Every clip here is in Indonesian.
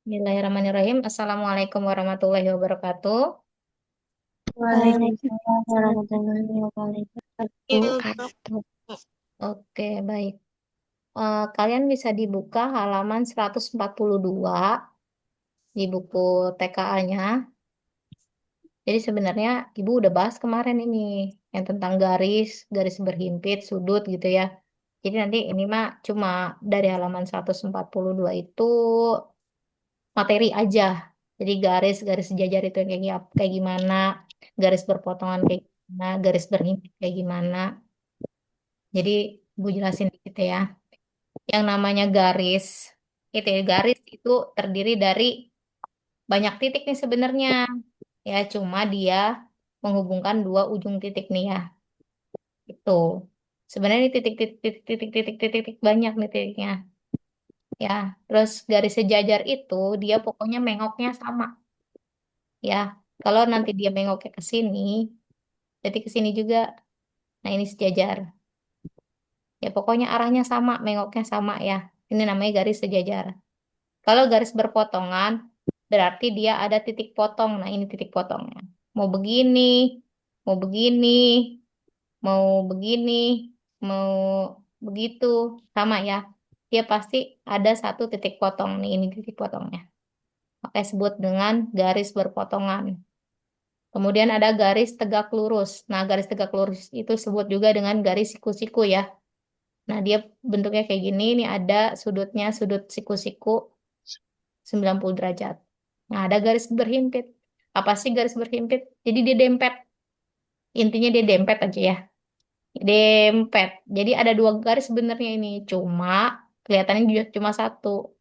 Bismillahirrahmanirrahim. Assalamualaikum warahmatullahi wabarakatuh. Waalaikumsalam warahmatullahi wabarakatuh. Oke, baik. Kalian bisa dibuka halaman 142 di buku TKA-nya. Jadi sebenarnya Ibu udah bahas kemarin ini yang tentang garis, garis berhimpit, sudut gitu ya. Jadi nanti ini mah cuma dari halaman 142 itu materi aja. Jadi garis-garis sejajar itu kayak gimana, garis berpotongan kayak gimana, garis berhimpit kayak gimana. Jadi gue jelasin dikit ya. Yang namanya garis, itu ya, garis itu terdiri dari banyak titik nih sebenarnya. Ya, cuma dia menghubungkan dua ujung titik nih ya. Itu. Sebenarnya ini titik banyak nih titiknya. Ya, terus garis sejajar itu dia pokoknya mengoknya sama. Ya, kalau nanti dia mengoknya ke sini, jadi ke sini juga. Nah, ini sejajar. Ya, pokoknya arahnya sama, mengoknya sama ya. Ini namanya garis sejajar. Kalau garis berpotongan, berarti dia ada titik potong. Nah, ini titik potongnya. Mau begini, mau begini, mau begini, mau begitu. Sama ya. Dia pasti ada satu titik potong. Nih, ini titik potongnya. Oke, sebut dengan garis berpotongan. Kemudian ada garis tegak lurus. Nah, garis tegak lurus itu sebut juga dengan garis siku-siku ya. Nah, dia bentuknya kayak gini. Ini ada sudutnya, sudut siku-siku 90 derajat. Nah, ada garis berhimpit. Apa sih garis berhimpit? Jadi dia dempet. Intinya dia dempet aja ya. Dempet. Jadi ada dua garis sebenarnya ini. Cuma kelihatannya juga cuma satu.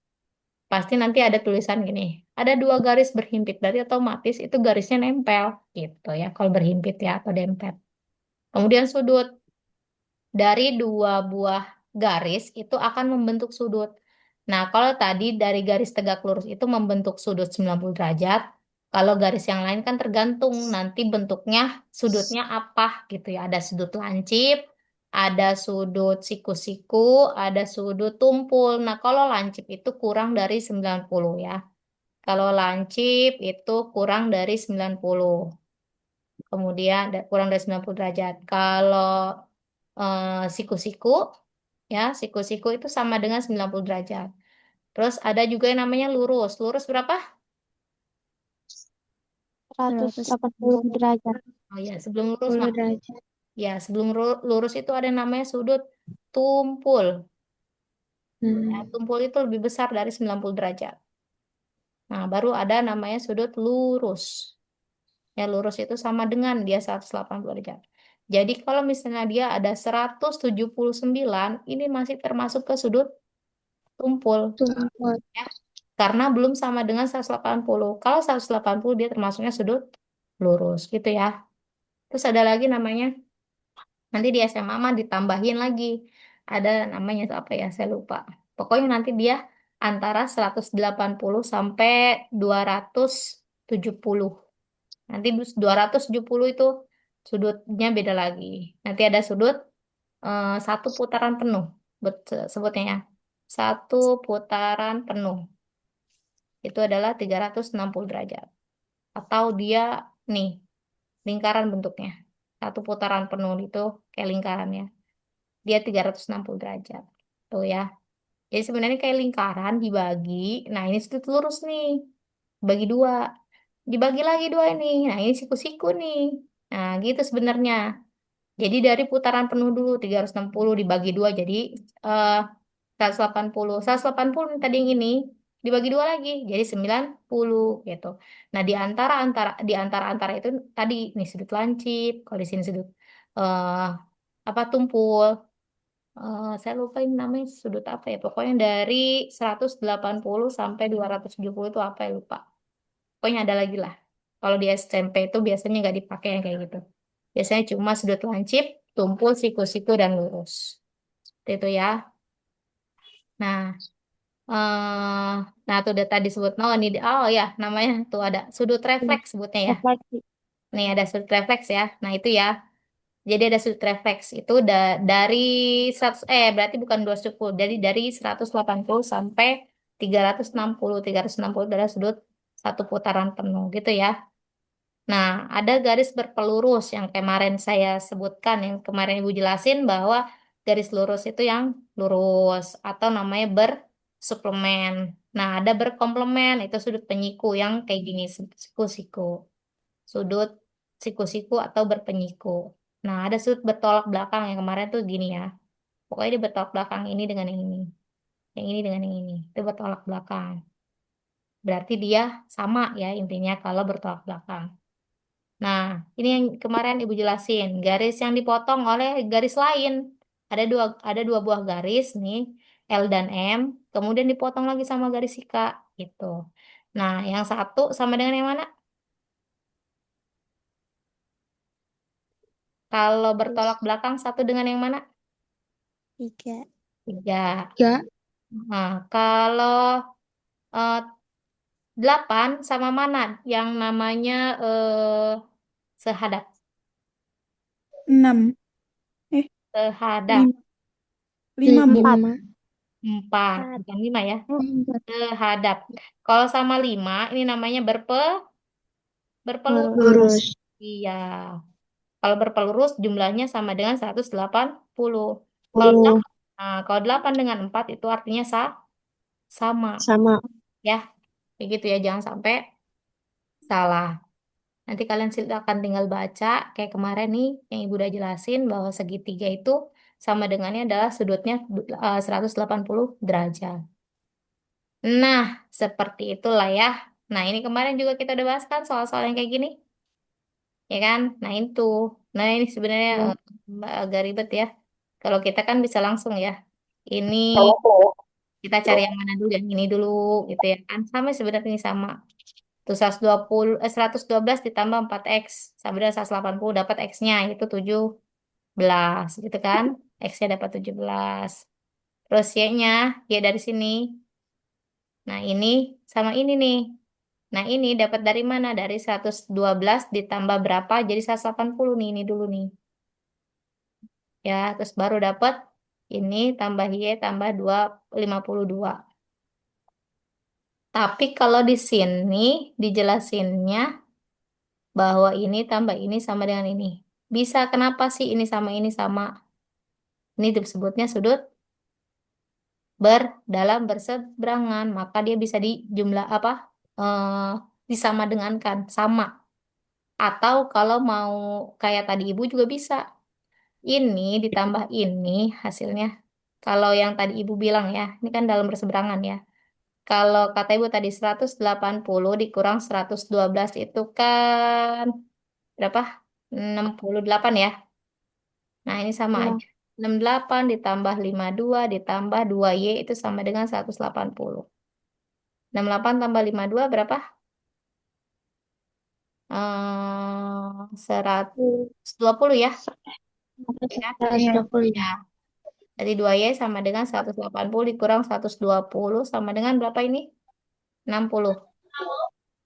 Pasti nanti ada tulisan gini. Ada dua garis berhimpit. Berarti otomatis itu garisnya nempel. Gitu ya. Kalau berhimpit ya atau dempet. Kemudian sudut. Dari dua buah garis itu akan membentuk sudut. Nah, kalau tadi dari garis tegak lurus itu membentuk sudut 90 derajat, kalau garis yang lain kan tergantung nanti bentuknya sudutnya apa gitu ya. Ada sudut lancip, ada sudut siku-siku, ada sudut tumpul. Nah, kalau lancip itu kurang dari 90 ya. Kalau lancip itu kurang dari 90. Kemudian kurang dari 90 derajat. Kalau siku-siku ya, siku-siku itu sama dengan 90 derajat. Terus ada juga yang namanya lurus. Lurus berapa? 180 derajat. Oh ya, sebelum lurus 10 mah. derajat. Ya, sebelum lurus itu ada yang namanya sudut tumpul. Ya, Hmm. tumpul itu lebih besar dari 90 derajat. Nah, baru ada namanya sudut lurus. Ya, lurus itu sama dengan dia 180 derajat. Jadi kalau misalnya dia ada 179, ini masih termasuk ke sudut tumpul. Tumpul. Ya, karena belum sama dengan 180. Kalau 180 dia termasuknya sudut lurus gitu ya. Terus ada lagi namanya, nanti di SMA mah ditambahin lagi. Ada namanya itu apa ya, saya lupa. Pokoknya nanti dia antara 180 sampai 270. Nanti 270 itu sudutnya beda lagi. Nanti ada sudut satu putaran penuh, sebutnya ya. Satu putaran penuh. Itu adalah 360 derajat. Atau dia nih, lingkaran bentuknya. Satu putaran penuh itu kayak lingkarannya. Dia 360 derajat. Tuh ya. Jadi sebenarnya kayak lingkaran dibagi. Nah ini sudut lurus nih. Bagi dua. Dibagi lagi dua ini. Nah ini siku-siku nih. Nah gitu sebenarnya. Jadi dari putaran penuh dulu 360 dibagi dua. Jadi eh 180. 180 tadi yang ini dibagi dua lagi jadi 90 gitu. Nah, di antara itu tadi nih sudut lancip, kalau di sini sudut eh apa tumpul. Saya lupa ini namanya sudut apa ya. Pokoknya dari 180 sampai 270 itu apa ya lupa. Pokoknya ada lagi lah. Kalau di SMP itu biasanya nggak dipakai yang kayak gitu. Biasanya cuma sudut lancip, tumpul, siku-siku, dan lurus. Seperti itu ya. Nah, nah, tuh udah tadi sebut. Oh, ini, oh ya, namanya tuh ada sudut Hmm. refleks sebutnya ya. Refleksi. Nih ada sudut refleks ya. Nah, itu ya. Jadi ada sudut refleks itu dari 100, berarti bukan 270. Dari 180 sampai 360 adalah sudut satu putaran penuh gitu ya. Nah, ada garis berpelurus yang kemarin saya sebutkan, yang kemarin Ibu jelasin bahwa garis lurus itu yang lurus atau namanya bersuplemen. Nah, ada berkomplemen itu sudut penyiku yang kayak gini, siku-siku. Sudut siku-siku atau berpenyiku. Nah, ada sudut bertolak belakang yang kemarin tuh gini ya. Pokoknya dia bertolak belakang ini dengan yang ini. Yang ini dengan yang ini. Itu bertolak belakang. Berarti dia sama ya intinya kalau bertolak belakang. Nah, ini yang kemarin Ibu jelasin. Garis yang dipotong oleh garis lain. Ada dua buah garis nih, L dan M. Kemudian dipotong lagi sama garis sika gitu. Nah, yang satu sama dengan yang mana? Kalau bertolak Terus belakang satu dengan yang mana? tiga. Tiga. Tiga. Nah, kalau 8 sama mana yang namanya sehadap? Enam. Sehadap. Lima. Lima, Bu. Empat. Empat, Empat. bukan lima ya. Empat. Sehadap. Kalau sama 5, ini namanya berpelurus. Lurus. Iya. Kalau berpelurus jumlahnya sama dengan 180. Kalau Oh, 8, nah, kalau 8 dengan 4 itu artinya sama. sama. Ya, begitu ya. Jangan sampai salah. Nanti kalian silakan tinggal baca kayak kemarin nih yang Ibu udah jelasin bahwa segitiga itu sama dengannya adalah sudutnya 180 derajat. Nah, seperti itulah ya. Nah, ini kemarin juga kita udah bahas kan soal-soal yang kayak gini, ya kan? Nah, itu. Nah, ini sebenarnya Ya. agak ribet ya. Kalau kita kan bisa langsung ya. Ini kita cari yang mana dulu, yang ini dulu gitu ya kan. Sama sebenarnya ini sama. Tuh 112 ditambah 4x sama dengan 180 dapat x-nya itu 17 gitu kan. X-nya dapat 17. Terus y-nya ya dari sini. Nah, ini sama ini nih. Nah, ini dapat dari mana? Dari 112 ditambah berapa? Jadi 180 nih, ini dulu nih. Ya, terus baru dapat ini tambah Y tambah 52. Tapi kalau di sini dijelasinnya bahwa ini tambah ini sama dengan ini. Bisa kenapa sih ini sama ini sama? Ini disebutnya sudut dalam berseberangan, maka dia bisa dijumlah apa? Eh, disama dengankan, sama. Atau kalau mau kayak tadi Ibu juga bisa. Ini ditambah ini hasilnya. Kalau yang tadi Ibu bilang ya, ini kan dalam berseberangan ya. Kalau kata Ibu tadi 180 dikurang 112 itu kan berapa? 68 ya. Nah, ini sama Ya. aja. 68 ditambah 52 ditambah 2Y itu sama dengan 180. 68 tambah 52 berapa? 120 ya. Ya. 120 Ya. ya. Jadi 2Y sama dengan 180 dikurang 120 sama dengan berapa ini? 60.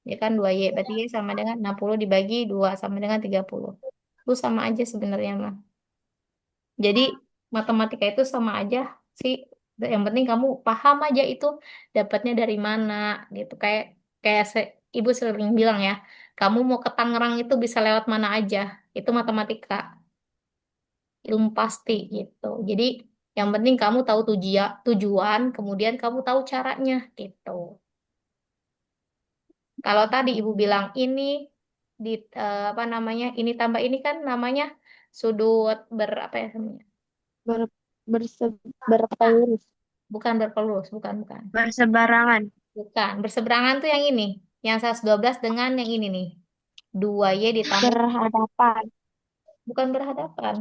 Ya kan 2Y. Berarti Y sama dengan 60 dibagi 2 sama dengan 30. Itu sama aja sebenarnya mah. Jadi matematika itu sama aja sih. Yang penting kamu paham aja itu dapatnya dari mana gitu. Kayak kayak Ibu sering bilang ya, kamu mau ke Tangerang itu bisa lewat mana aja. Itu matematika, ilmu pasti gitu. Jadi yang penting kamu tahu tujuan, kemudian kamu tahu caranya gitu. Kalau tadi Ibu bilang ini di apa namanya? Ini tambah ini kan namanya sudut apa ya namanya? Ber, berpelurus. Bukan berpelurus, bukan. Bersebarangan. Bukan, berseberangan tuh yang ini. Yang 112 dengan yang ini nih. 2Y ditambah, Berhadapan. bukan berhadapan.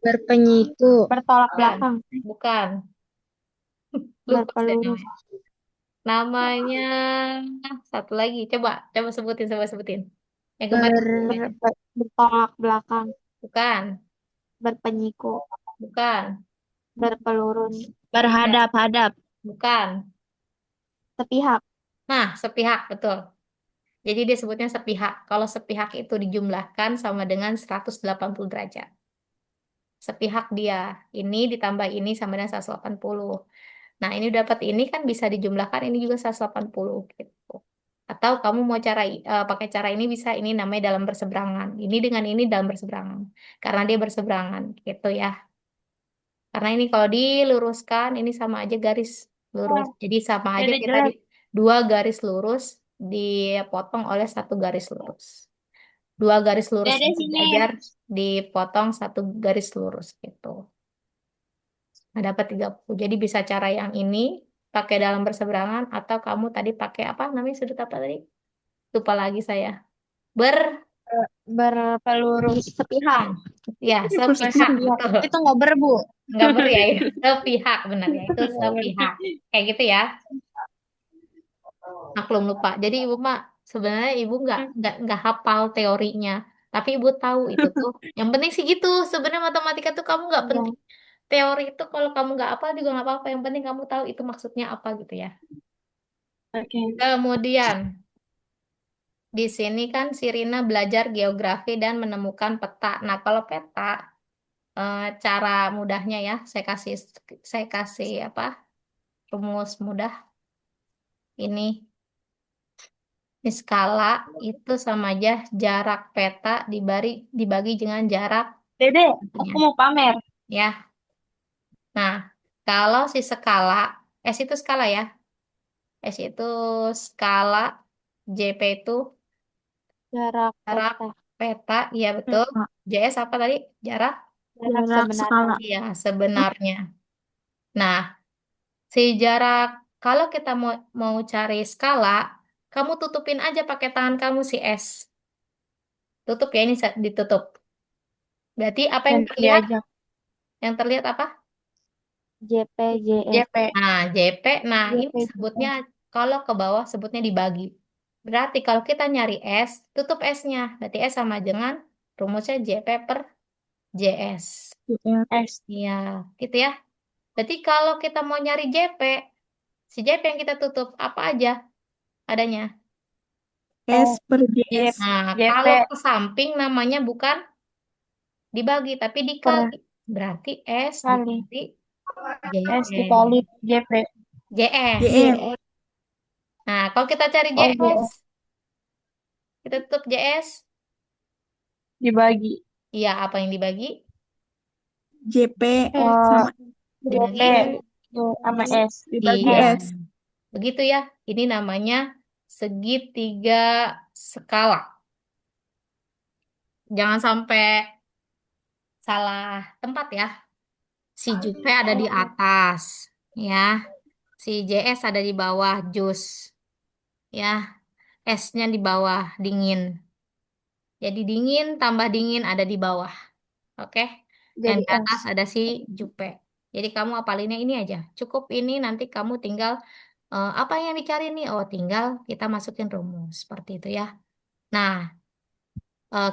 Berpenyiku. Bertolak Bukan, belakang. bukan. Lupa saya Berpelurus. namanya. Namanya satu lagi. Coba sebutin. Yang kemarin namanya. Bertolak belakang. Bukan, Berpenyiku. bukan, Berpelurus. Berhadap-hadap. bukan. Sepihak. Nah, sepihak, betul. Jadi dia sebutnya sepihak. Kalau sepihak itu dijumlahkan sama dengan 180 derajat. Sepihak dia. Ini ditambah ini sama dengan 180. Nah, ini dapat ini kan bisa dijumlahkan ini juga 180 gitu. Atau kamu mau pakai cara ini bisa ini namanya dalam berseberangan. Ini dengan ini dalam berseberangan. Karena dia berseberangan gitu ya. Karena ini kalau diluruskan ini sama aja garis lurus. Jadi sama aja Dede kita jelek. dua garis lurus dipotong oleh satu garis lurus. Dua garis lurus Dede yang sini. sejajar dipotong satu garis lurus gitu. Nah, dapat 30. Jadi bisa cara yang ini pakai dalam berseberangan atau kamu tadi pakai apa namanya sudut apa tadi? Lupa lagi saya. Ber Berpeluru sepihak. ya, sepihak Persegi. betul. Itu nggak berbu. Nggak ber ya, ya. Sepihak benar ya. Itu sepihak. Kayak gitu ya. Maklum lupa. Jadi ibu mah sebenarnya ibu nggak hafal teorinya, tapi ibu tahu itu tuh. Yang penting sih gitu. Sebenarnya matematika tuh kamu nggak Iya. penting. Teori itu kalau kamu nggak apa juga nggak apa-apa. Yang penting kamu tahu itu maksudnya apa gitu ya. Oke. Kemudian di sini kan si Rina belajar geografi dan menemukan peta. Nah, kalau peta, cara mudahnya ya, saya kasih apa? Rumus mudah ini. Ini skala itu sama aja jarak peta dibagi dengan jarak Dede, itunya. aku mau pamer. Ya. Nah, kalau si skala, S itu skala ya. S itu skala, JP itu Jarak jarak peta. peta, iya betul. Peta. JS apa tadi? Jarak? Jarak Jarak sebenarnya. skala. Iya, sebenarnya. Nah, si jarak kalau kita mau mau cari skala, kamu tutupin aja pakai tangan kamu si S. Tutup ya ini ditutup. Berarti apa yang Dan terlihat? diajak. Yang terlihat apa? JPJS. JP. Nah, JP. Nah, ini sebutnya JPJS. kalau ke bawah sebutnya dibagi. Berarti kalau kita nyari S, tutup S-nya. Berarti S sama dengan rumusnya JP per JS. JR. S. Iya, gitu ya. Berarti kalau kita mau nyari JP, si JP yang kita tutup apa aja adanya. S per JS. Nah, kalau JP ke samping namanya bukan dibagi, tapi per dikali. Berarti S kali. dikali S dikali JS. JP. JS. JR. JS. Nah, kalau kita cari Oh, JS, JS. kita tutup JS. Dibagi. Iya, apa yang dibagi? JP Eh, sama JP Dibagi. sama S. dibagi Iya, S. begitu ya. Ini namanya segitiga skala. Jangan sampai salah tempat ya. Si Jupe ada di Oke. atas, ya. Si JS ada di bawah, jus, ya. S-nya di bawah, dingin. Jadi dingin tambah dingin ada di bawah, oke? Yang Jadi di atas S. ada si Jupe. Jadi kamu apalinnya ini aja. Cukup ini nanti kamu tinggal apa yang dicari nih? Oh, tinggal kita masukin rumus seperti itu ya. Nah,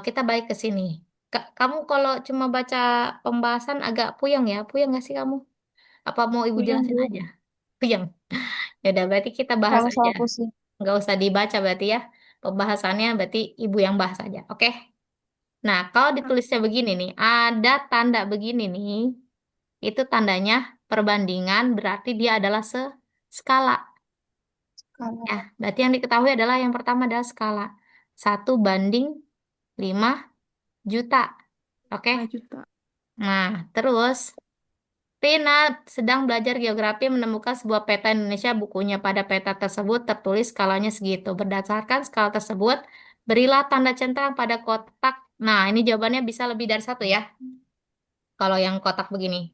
kita balik ke sini. Kamu kalau cuma baca pembahasan agak puyeng ya? Puyeng nggak sih kamu? Apa mau ibu Puyeng, jelasin Bu. aja? Puyeng. Ya udah, berarti kita bahas aja. Sama-sama pusing. Nggak usah dibaca berarti ya. Pembahasannya berarti ibu yang bahas aja. Oke? Nah, kalau ditulisnya begini nih, ada tanda begini nih. Itu tandanya perbandingan berarti dia adalah skala. Kalau Ya, berarti yang diketahui adalah yang pertama adalah skala. 1:5 juta. Oke? 5 juta. Nah, terus Rina sedang belajar geografi menemukan sebuah peta Indonesia. Bukunya pada peta tersebut tertulis skalanya segitu. Berdasarkan skala tersebut, berilah tanda centang pada kotak. Nah, ini jawabannya bisa lebih dari satu ya. Kalau yang kotak begini.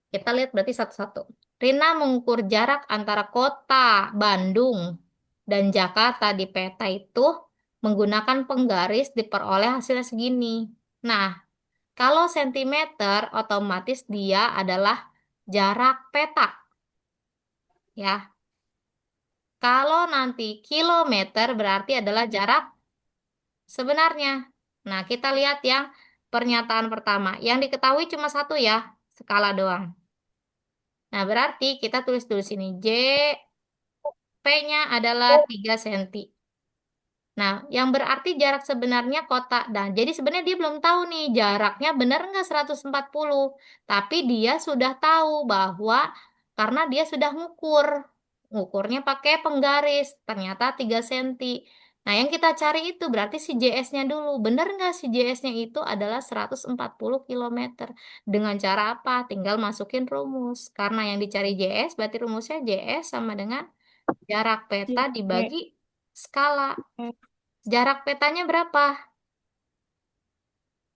Kita lihat berarti satu-satu. Rina mengukur jarak antara kota Bandung dan Jakarta di peta itu menggunakan penggaris diperoleh hasilnya segini. Nah, kalau sentimeter otomatis dia adalah jarak peta ya. Kalau nanti kilometer berarti adalah jarak sebenarnya. Nah, kita lihat yang pernyataan pertama. Yang diketahui cuma satu ya, skala doang. Nah, berarti kita tulis dulu sini. P-nya adalah 3 cm. Nah, yang berarti jarak sebenarnya kotak. Nah, jadi sebenarnya dia belum tahu nih jaraknya benar nggak 140. Tapi dia sudah tahu bahwa karena dia sudah ngukur. Ngukurnya pakai penggaris, ternyata 3 senti. Nah, yang kita cari itu berarti si JS-nya dulu. Benar nggak si JS-nya itu adalah 140 kilometer? Dengan cara apa? Tinggal masukin rumus. Karena yang dicari JS, berarti rumusnya JS sama dengan jarak peta JP. dibagi skala. Jarak petanya berapa?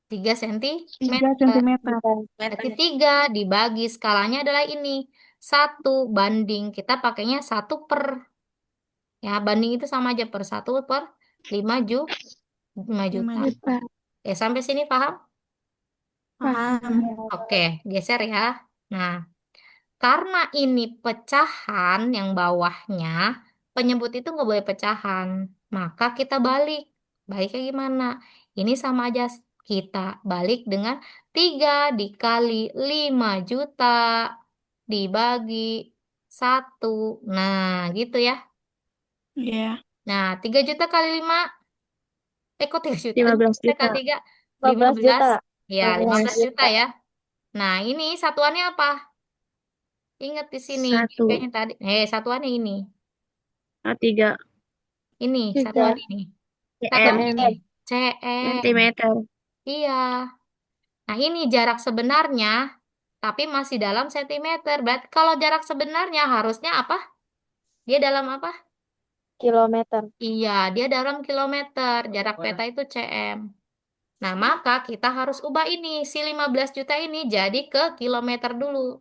3 3 sentimeter. sentimeter. Berarti 3 dibagi skalanya adalah ini. 1 banding. Kita pakainya 1 per. Ya, banding itu sama aja per 1 per 5 5 juta. juta. Oke, sampai sini paham? Paham. Oke, geser ya. Nah, karena ini pecahan yang bawahnya, penyebut itu nggak boleh pecahan. Maka kita balik. Baliknya gimana? Ini sama aja kita balik dengan 3 dikali 5 juta dibagi 1. Nah, gitu ya. Iya. Nah, 3 juta kali 5, kok 3 juta? 15 5 juta. kali 3, 15 15. juta. Ya, 15 15 juta juta. ya. Nah, ini satuannya apa? Ingat di sini. Satu. Kayaknya tadi. Satuannya ini. A3. Ini, satuan 3 ini. Satuan cm. ini. CM. Sentimeter. Iya. Nah, ini jarak sebenarnya, tapi masih dalam sentimeter. Berarti kalau jarak sebenarnya harusnya apa? Dia dalam apa? Kilometer. Iya, dia dalam kilometer. Jarak peta itu cm. Nah, maka kita harus ubah ini. Si 15 juta ini jadi ke kilometer dulu.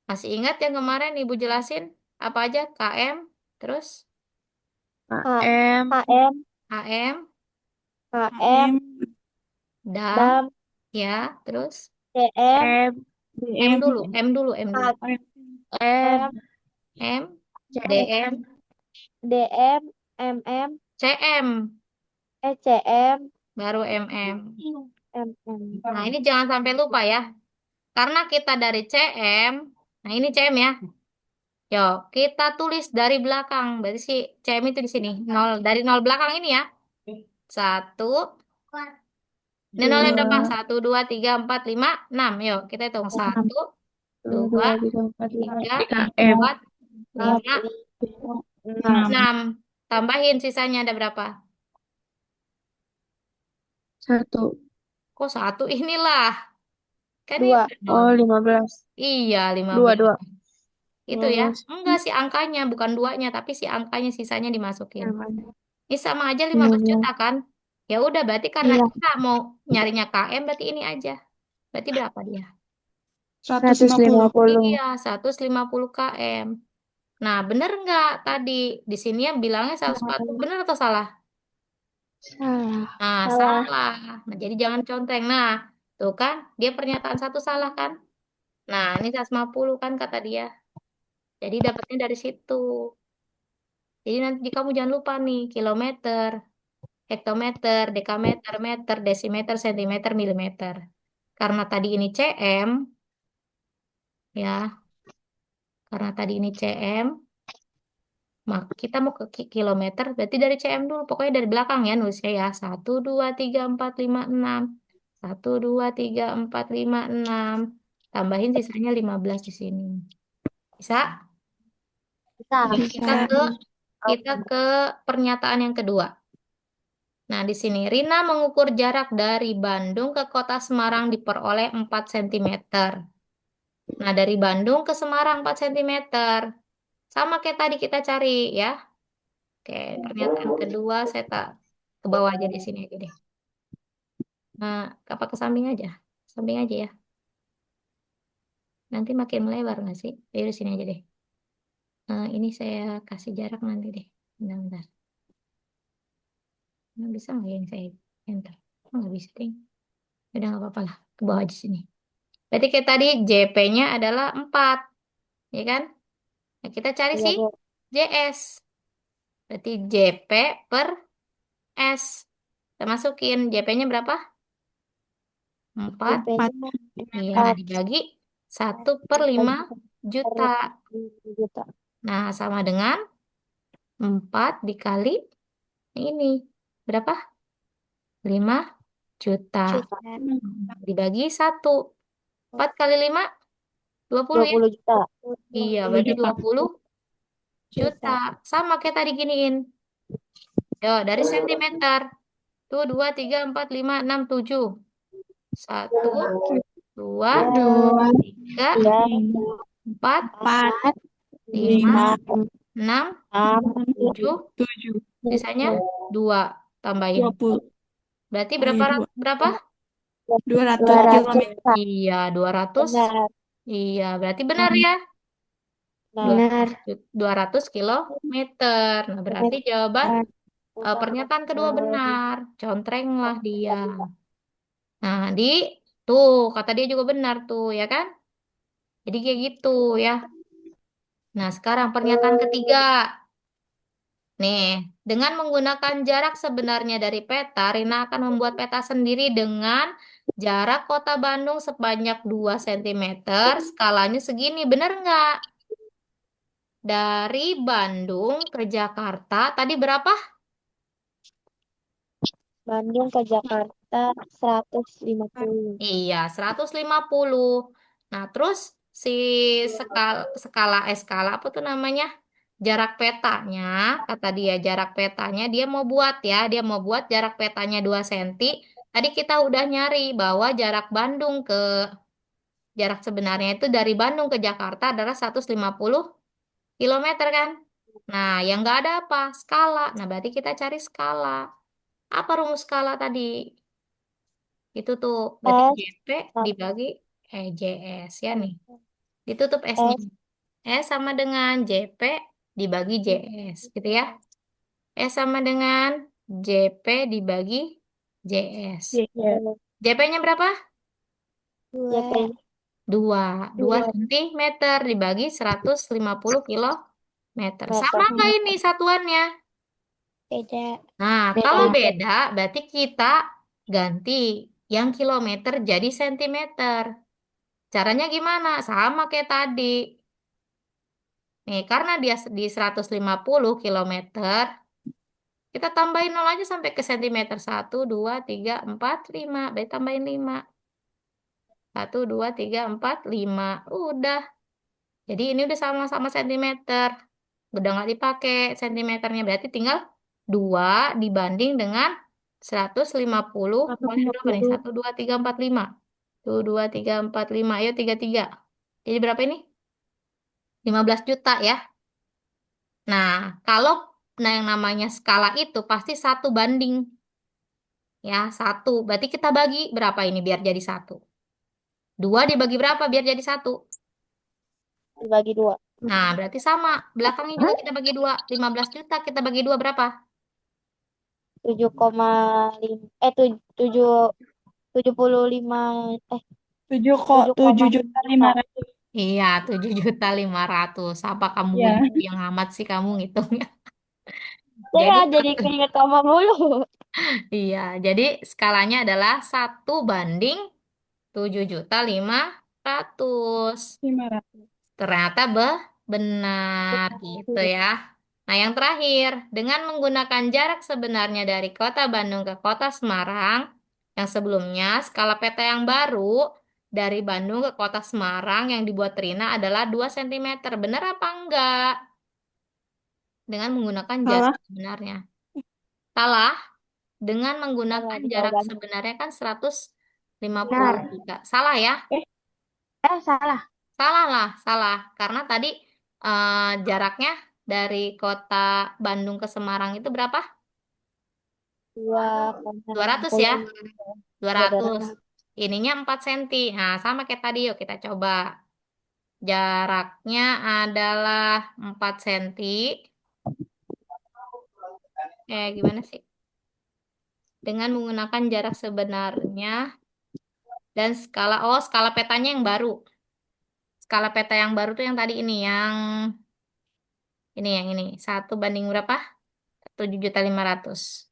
Masih ingat yang kemarin Ibu jelasin? Apa aja? KM, terus AM. AM, AM. dam, Dam. ya, terus CM. DM. M dulu, M dulu, M dulu. AM. M, DM, CM. DM. MM. CM, CM. baru MM. MM. Nah, ini jangan sampai lupa ya. Karena kita dari CM, nah ini CM ya. Yuk, kita tulis dari belakang. Berarti si CM itu di sini. Nol, dari nol belakang ini ya. 1, ini nolnya berapa? 2, 1, 2, 3, 4, 5, 6. Yuk, kita hitung. 6, 1, 2, 2, 3, 4, 5, 3, 3M. 4, 5, 6. 6. Tambahin sisanya ada berapa? 1. Kok 1? Inilah. Kan ini Dua. nol. Oh, 15. Iya, lima 2, belas 2. Itu ya. 15. Enggak sih angkanya, bukan duanya, tapi si angkanya sisanya dimasukin. Namanya. Ini sama aja 15 juta 15. kan? Ya udah, berarti karena Iya. kita mau nyarinya KM, berarti ini aja. Berarti berapa dia? 150. 150. Iya, 150 km. Nah, bener nggak tadi? Di sini yang bilangnya 140, bener atau salah? Salah. Nah, Salah. salah. Nah, jadi jangan conteng. Nah, tuh kan, dia pernyataan satu salah kan? Nah, ini 150 kan kata dia. Jadi dapatnya dari situ. Jadi nanti kamu jangan lupa nih, kilometer, hektometer, dekameter, meter, desimeter, sentimeter, milimeter. Karena tadi ini cm, ya, karena tadi ini cm, maka kita mau ke kilometer, berarti dari cm dulu. Pokoknya dari belakang ya nulisnya ya. 1, 2, 3, 4, 5, 6. 1, 2, 3, 4, 5, 6. Tambahin sisanya 15 di sini. Bisa? Bisa. Kita Bisa. ke kita ke pernyataan yang kedua. Nah, di sini Rina mengukur jarak dari Bandung ke kota Semarang diperoleh 4 cm. Nah, dari Bandung ke Semarang 4 cm. Sama kayak tadi kita cari ya. Oke, pernyataan kedua saya tak ke bawah aja di sini aja deh. Nah, apa ke samping aja? Samping aja ya. Nanti makin melebar nggak sih? Ayo di sini aja deh. Ini saya kasih jarak nanti deh. Bentar-bentar. Nah, bisa nggak yang saya enter? Oh, nggak bisa, deh. Udah nggak apa-apa lah. Ke bawah aja sini. Berarti kayak tadi JP-nya adalah 4, ya kan? Nah, kita cari Iya, sih Bu. JS. Berarti JP per S. Kita masukin JP-nya berapa? 4. DP-nya Iya, 4 dibagi 1/5 juta. per juta. Nah, sama dengan 4 dikali ini. Berapa? 5 juta. Juta. Dibagi 1. 4 kali 5? 20 ya? 20 juta. Iya, 10 berarti juta. 20 juta. Juta. Sama kayak tadi giniin. Yo, dari sentimeter. Tuh, 2, 3, 4, 5, 6, 7. 1, 2, Dua, 3, Tiga, 4, empat, 5, lima, 6, enam, 7. 7, Sisanya 2. Tambahin. 20. Berarti Oh berapa? ya, dua. Berapa? 200 200. kilometer. Iya, 200. Benar. Iya, berarti benar ya. Benar. 200, 200 kilometer. Nah, berarti jawaban pernyataan kedua benar. Contrenglah dia. Nah, tuh kata dia juga benar tuh, ya kan? Jadi kayak gitu ya. Nah, sekarang pernyataan ketiga. Nih, dengan menggunakan jarak sebenarnya dari peta, Rina akan membuat peta sendiri dengan jarak kota Bandung sebanyak 2 cm. Skalanya segini, benar nggak? Dari Bandung ke Jakarta, tadi berapa? Bandung ke Jakarta 150. Iya, 150. Nah, terus si skala apa tuh namanya? Jarak petanya, kata dia jarak petanya dia mau buat ya, dia mau buat jarak petanya 2 cm. Tadi kita udah nyari bahwa jarak sebenarnya itu dari Bandung ke Jakarta adalah 150 kilometer kan? Nah, yang nggak ada apa? Skala. Nah, berarti kita cari skala. Apa rumus skala tadi? Itu tuh berarti S JP dibagi JS ya nih. Ditutup S-nya. S S sama dengan JP dibagi JS gitu ya. S sama dengan JP dibagi JS. Iya. JP-nya berapa? JP 2. 2 2 cm dibagi 150 kilometer. Sama meter. nggak ini satuannya? Beda. Nah, kalau Beda. beda berarti kita ganti yang kilometer jadi sentimeter. Caranya gimana? Sama kayak tadi. Nih, karena dia di 150 kilometer, kita tambahin 0 aja sampai ke sentimeter. 1, 2, 3, 4, 5. Berarti tambahin 5. 1, 2, 3, 4, 5. Udah. Jadi ini udah sama-sama sentimeter. Udah nggak dipakai sentimeternya. Berarti tinggal 2 dibanding dengan 150. Kalian berapa nih? 150. 1, 2, 3, 4, 5. 1, 2, 3, 4, 5. Ayo 33. Jadi berapa ini? 15 juta ya. Nah, kalau yang namanya skala itu pasti 1 banding. Ya, 1. Berarti kita bagi berapa ini biar jadi 1? 2 dibagi berapa biar jadi 1? Dibagi 2. Nah, berarti sama. Belakangnya juga kita bagi 2. 15 juta kita bagi 2 berapa? 7,5 7 75 eh 7 7,5 juta juta. 500. Iya, 7,5 juta. Apa kamu Ya. yang amat sih kamu ngitungnya? Saya Jadi, jadi keinget kamu mulu. iya. Jadi skalanya adalah 1 banding 7,5 juta. 500. Ternyata benar gitu ya. Nah, yang terakhir, dengan menggunakan jarak sebenarnya dari kota Bandung ke kota Semarang, yang sebelumnya skala peta yang baru dari Bandung ke kota Semarang yang dibuat Rina adalah 2 cm. Benar apa enggak? Dengan menggunakan jarak Salah. sebenarnya. Salah, dengan Salah menggunakan di jarak jawaban. sebenarnya kan 150 Benar. juta. Salah ya? Eh, Salah. Salah lah, salah. Karena tadi jaraknya dari kota Bandung ke Semarang itu berapa? 200 ya? 2,60. Ya, 200. 200. Ininya 4 cm. Nah, sama kayak tadi yuk kita coba. Jaraknya adalah 4 cm. Gimana sih? Dengan menggunakan jarak sebenarnya dan skala petanya yang baru. Skala peta yang baru tuh yang tadi ini, yang ini. 1 banding berapa? 7,5 juta.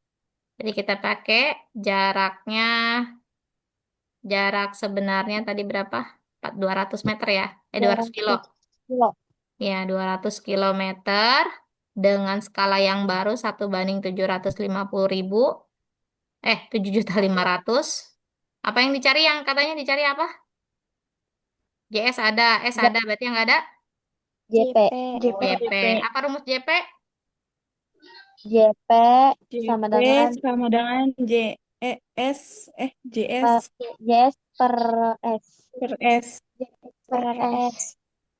Jadi kita pakai jaraknya, jarak sebenarnya tadi berapa? 200 meter ya? 200 kilo. 200 kilo. Ya, 200 kilometer dengan skala yang baru 1 banding 750 ribu. 7,5 juta. Apa yang dicari? Yang katanya dicari apa? JS ada, S J- ada, berarti yang nggak ada? JP. JP. JP. Apa rumus JP? JP sama JP dengan sama dengan JS, JS JS per S. per S. JS per S.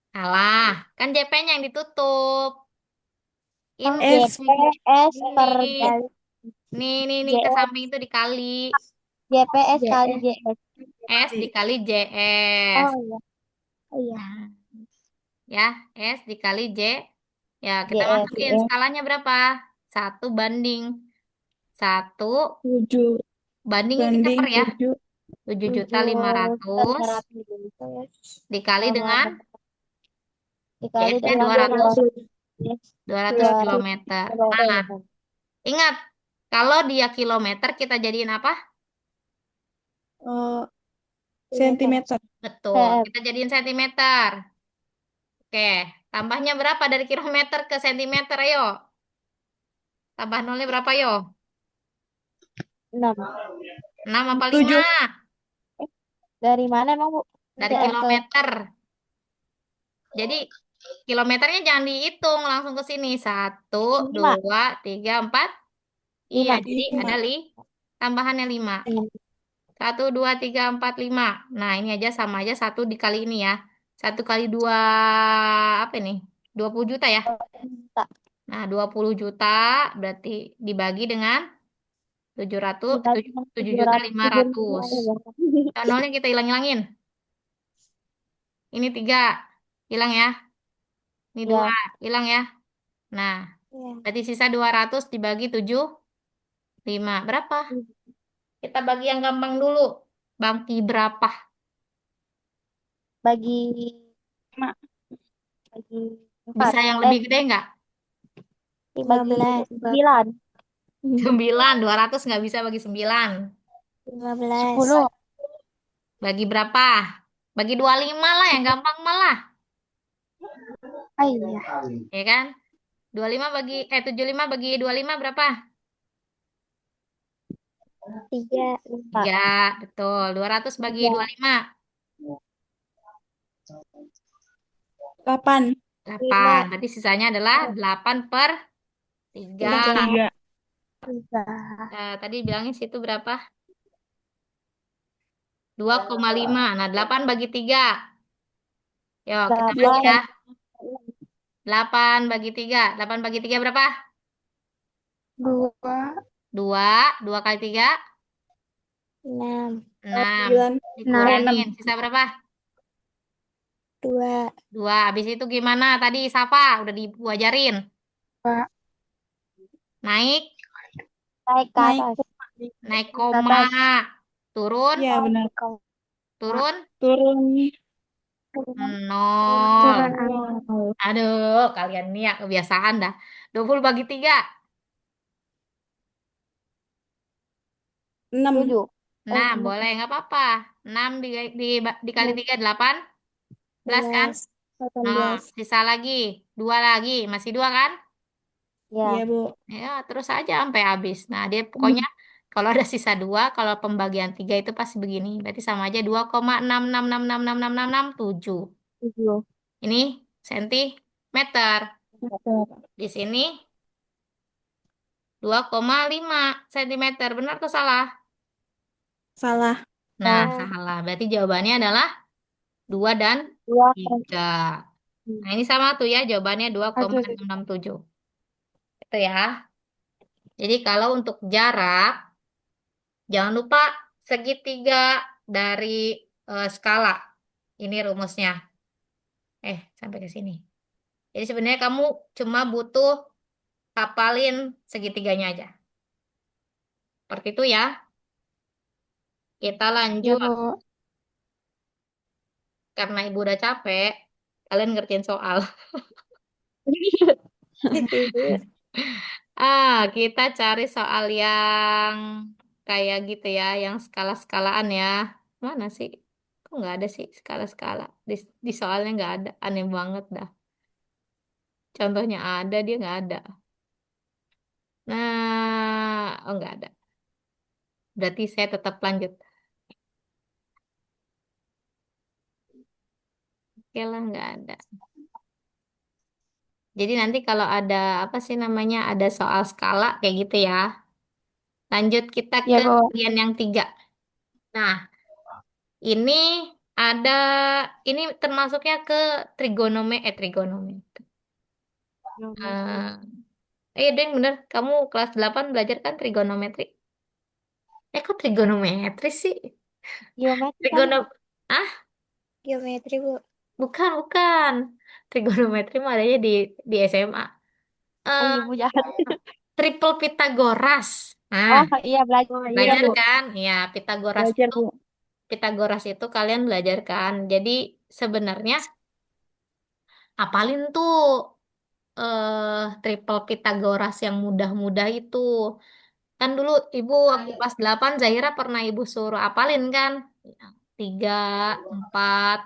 Salah, kan JP-nya yang ditutup. Oh, Ini, S, JPS per ini, kali nih, ke JS. samping itu dikali. JPS kali JS. JS. S dikali JS. Oh iya. Oh iya. Nah, ya, S dikali J. Ya, kita JS. masukin JS skalanya berapa? 1 banding 1 7 bandingnya kita banding per ya. 7. 7.500.000 dikali Sama dengan dikali JS-nya dengan 200 200 200 kilometer. Nah, kilometer. ingat, kalau dia kilometer kita jadiin apa? Sentimeter. Betul, cm. kita jadiin sentimeter. Oke, tambahnya berapa dari kilometer ke sentimeter? Ayo, tambah nolnya berapa yo? 6. 6 apa 5? 7. Dari mana emang, Bu? Dari cm ke kilometer. Jadi, kilometernya jangan dihitung, langsung ke sini. 1, 5. 2, 3, 4. Iya, 5. jadi ada 5. tambahannya 5. 1, 2, 3, 4, 5. Nah, ini aja sama aja 1 dikali ini ya. 1 kali 2, apa ini? 20 juta ya. Nah, 20 juta berarti dibagi dengan 700, Dibagi 7, dengan 7 juta 700, 500. Nah, nolnya kita hilang-hilangin. Ini 3, hilang ya. Ini 2, Ya. hilang ya. Nah, Ya. berarti sisa 200 dibagi 7, 5. Berapa? Kita bagi yang gampang dulu. Bagi berapa? Bagi Mak, bagi 4. Bisa yang lebih gede nggak? 15. 9. 9, 200 nggak bisa bagi 9. 15. 10. Bagi berapa? Bagi 25 lah yang gampang malah. Ah iya. Ya kan? 75 bagi 25 berapa? 3, 4. 3, betul. 200 bagi 3. 25, 8. 8. 5. Berarti sisanya adalah 8 per 3. 3. 3. 3. Tadi bilangin situ berapa? 2,5. Nah, 8 bagi 3. Yuk, kita bagi ya. 8. 8 bagi 3. 8 bagi 3 berapa? 2. 2. 2 kali 3, 6. 6. 9. 6. Dikurangin. Sisa berapa? 2. 2. Habis itu gimana tadi, Safa? Udah diajarin. 2. Naik. Naik ke Naik atas. Naik Ke koma. atas. Turun. ya benar. Turun. Turun Nol. Turun angin. 0. Aduh, kalian nih ya kebiasaan dah. 20 bagi 3. 6. 7. Nah, boleh, nggak apa-apa. 6 dikali 3, 18 kan? 11. Nah, 18. sisa lagi. 2 lagi. Masih 2 kan? Iya, Ya. Bu. Ya, terus aja sampai habis. Nah, dia pokoknya kalau ada sisa 2, kalau pembagian 3 itu pasti begini. Berarti sama aja 2,666666667. 7. Ini sentimeter. Betul. Di sini 2,5 sentimeter. Benar atau salah? Salah. Nah, Salah. salah. Berarti jawabannya adalah 2 dan 2. 3. Nah, ini sama tuh ya, jawabannya dua koma Oke. enam enam tujuh. Itu ya. Jadi kalau untuk jarak, jangan lupa segitiga dari skala. Ini rumusnya. Sampai ke sini. Jadi sebenarnya kamu cuma butuh hafalin segitiganya aja. Seperti itu ya. Kita Ya, lanjut. Bu. Karena ibu udah capek, kalian ngertiin soal. Kita cari soal yang kayak gitu ya, yang skala-skalaan ya. Mana sih? Kok nggak ada sih skala-skala? Di soalnya nggak ada. Aneh banget dah. Contohnya ada, dia nggak ada. Nah, oh nggak ada. Berarti saya tetap lanjut. Oke lah, nggak ada. Jadi nanti kalau ada apa sih namanya, ada soal skala kayak gitu ya. Lanjut kita Ya, ke Bu. bagian yang tiga. Nah, ini ada, ini termasuknya ke trigonometri. Geometri. Deng, bener. Kamu kelas 8 belajar kan trigonometri? Kok trigonometri sih? Geometri kan? Trigono... Ah, Geometri, Bu. bukan, bukan. Trigonometri mah adanya di SMA. Oh Eh, iya, Bu, jahat. Triple Pitagoras. Nah, Oh iya, belajar. Oh iya, Iya, belajar Bu. kan? Ya, Pitagoras belajar itu, Bu. Kalian belajar kan? Jadi sebenarnya apalin tuh triple Pitagoras yang mudah-mudah itu. Kan dulu ibu waktu kelas 8 Zahira pernah ibu suruh apalin kan? Ya, 3, 4,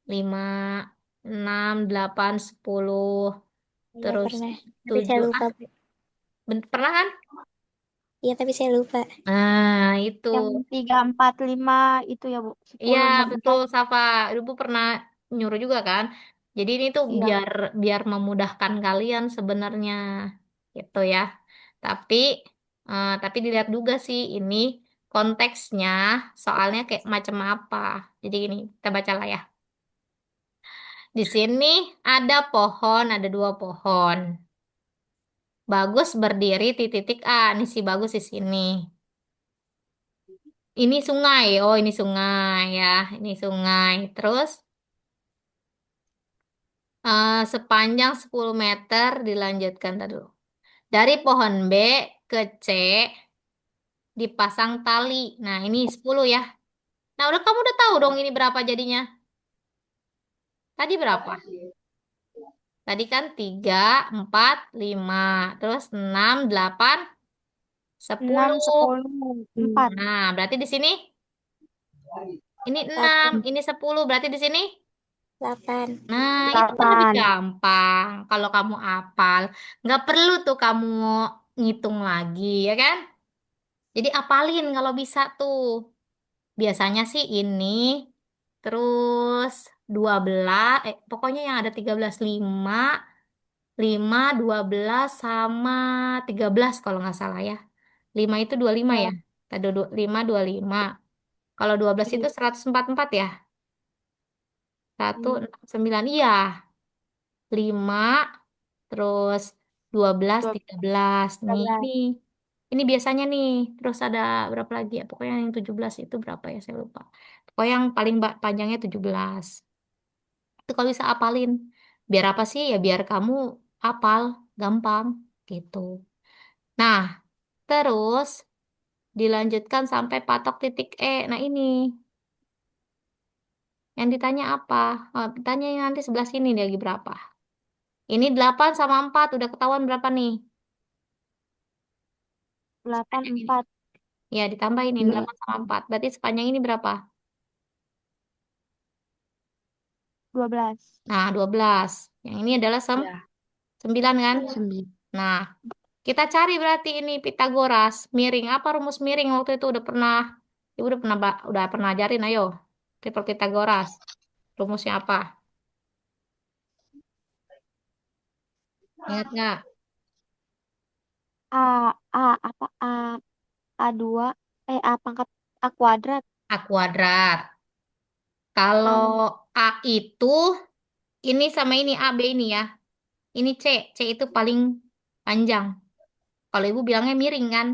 5, 6, 8, 10, Iya, terus pernah. Tapi saya 7. lupa, Bu. Pernah kan? Iya, tapi saya lupa. Nah, itu. Yang 3, 4, 5 itu ya, Bu. Iya, 10, 6, betul 4. Safa. Ibu pernah nyuruh juga kan? Jadi ini tuh Iya. biar memudahkan kalian sebenarnya. Gitu ya. Tapi tapi dilihat juga sih ini konteksnya soalnya kayak macam apa. Jadi gini, kita baca lah ya. Di sini ada pohon, ada 2 pohon. Bagus berdiri di titik A. Ini si Bagus di sini. Ini sungai. Oh, ini sungai ya. Ini sungai. Terus sepanjang 10 meter dilanjutkan tadi dulu. Dari pohon B ke C dipasang tali. Nah, ini 10 ya. Nah, kamu udah tahu dong ini berapa jadinya. Tadi berapa? Tadi kan 3, 4, 5. Terus 6, 8, 6, 10. 10, 4. Nah, berarti di sini ini 6, 1, ini 10. Berarti di sini. 8. Nah, itu kan lebih 8. gampang. Kalau kamu hafal, nggak perlu tuh kamu ngitung lagi, ya kan? Jadi apalin kalau bisa tuh. Biasanya sih ini, terus 12, pokoknya yang ada 13, 5, 5, 12, sama 13 kalau nggak salah ya. 5 itu 25 ya. Ya. Tadi 5, 25. Kalau 12 itu Iya. 144 ya. Satu, Hmm. 9, iya. 5, terus 12, 13. Nih, 12. ini biasanya nih. Terus ada berapa lagi ya? Pokoknya yang 17 itu berapa ya? Saya lupa. Pokoknya yang paling panjangnya 17. Itu kalau bisa apalin. Biar apa sih? Ya biar kamu apal. Gampang. Gitu. Nah, terus dilanjutkan sampai patok titik E. Nah, ini. Yang ditanya apa? Oh, ditanya yang nanti sebelah sini dia lagi berapa. Ini 8 sama 4. Udah ketahuan berapa nih? 8, Sepanjang ini. 4. Ya, ditambahin ini 8 sama 4. Berarti sepanjang ini berapa? 12. Nah, 12. Yang ini adalah Ya. 9 kan? 9. Nah, kita cari berarti ini Pitagoras. Miring. Apa rumus miring waktu itu udah pernah, Ibu udah pernah ajarin, ayo. Triple Pitagoras. Rumusnya apa? Ingat nggak? A, apa? A2, A pangkat A kuadrat. A kuadrat. Kalau A, A itu, ini sama ini A, B ini ya. Ini C. C itu paling panjang. Kalau Ibu bilangnya miring kan?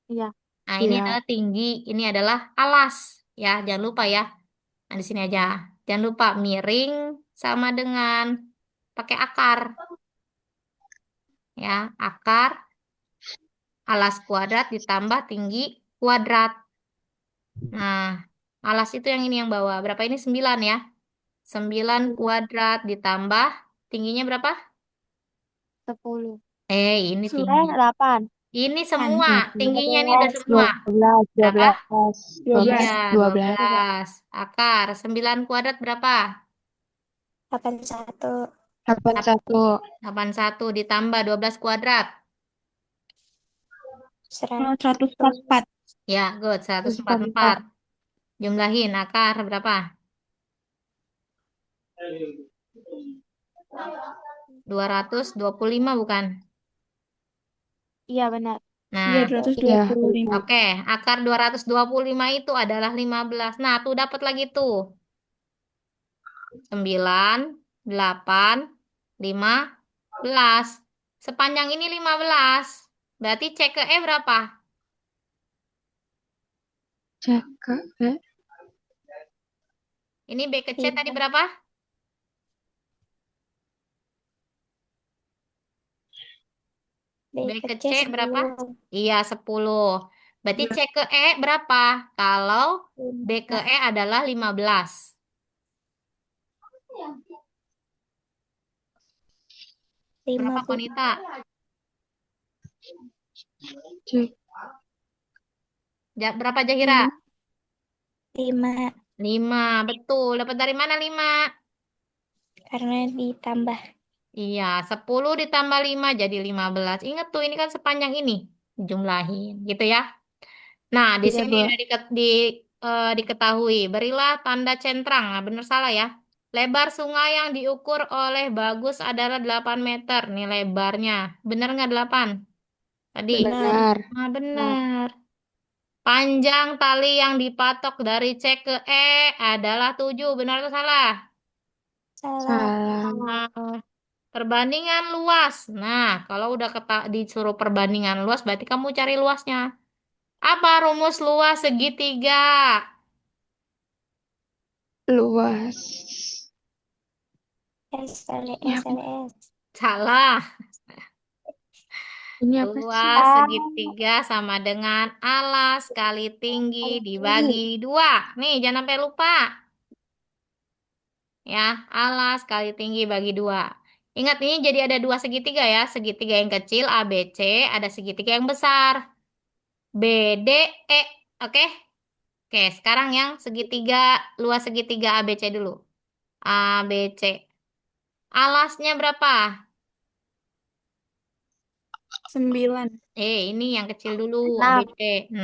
iya. Nah, ini Iya. adalah tinggi, ini adalah alas. Ya, jangan lupa ya. Nah, di sini aja. Jangan lupa miring sama dengan pakai akar. Ya, akar alas kuadrat ditambah tinggi kuadrat. Nah, alas itu yang ini yang bawah. Berapa ini? 9 ya. 9 Iya. kuadrat ditambah tingginya berapa? 10. Ini tinggi. 9, 8. Ini Kan semua. Tingginya ini udah 12, semua. 12, Berapa? 12, Iya, 12. 12. 12. Akar 9 kuadrat berapa? 81. 81. 81 ditambah 12 kuadrat. 100. 144. Ya, good. Terus 144. 4. Jumlahin akar berapa? 225 bukan? Iya benar. Iya, Nah, 225. oke, akar 225 itu adalah 15. Nah, tuh dapat lagi tuh. 9, 8, 15. Sepanjang ini 15. Berarti C ke E berapa? Cakak. Ini B ke C tadi Tiga. berapa? B B ke C kecil berapa? 10. Iya, 10. Berarti C ke E berapa? Kalau B ke 5. E adalah 15. 5 Berapa, Bu. Konita? Cek. Berapa, Jahira? 5. 5 5, betul. Dapat dari mana 5? karena ditambah. Iya, 10 ditambah 5 jadi 15. Ingat tuh, ini kan sepanjang ini. Jumlahin, gitu ya. Nah, di Iya, sini Bu. udah diketahui. Berilah tanda centrang. Nah, bener salah ya. Lebar sungai yang diukur oleh Bagus adalah 8 meter. Nih lebarnya. Bener nggak 8? Tadi? Benar. Nah, Nah, bener. Panjang tali yang dipatok dari C ke E adalah 7. Benar atau salah? salah. Salah. Nah, perbandingan luas. Nah, kalau udah disuruh perbandingan luas, berarti kamu cari luasnya. Apa rumus luas segitiga? Luas. Ini apa? SLS. Salah. Ini apa sih? Luas Ah, segitiga sama dengan alas kali tinggi kali dibagi tinggi. 2. Nih, jangan sampai lupa. Ya, alas kali tinggi bagi 2. Ingat, ini jadi ada dua segitiga ya. Segitiga yang kecil ABC, ada segitiga yang besar BDE. Oke? Oke, sekarang yang segitiga, luas segitiga ABC dulu. ABC. Alasnya berapa? 9. Ini yang kecil dulu, 6. ABC. 6.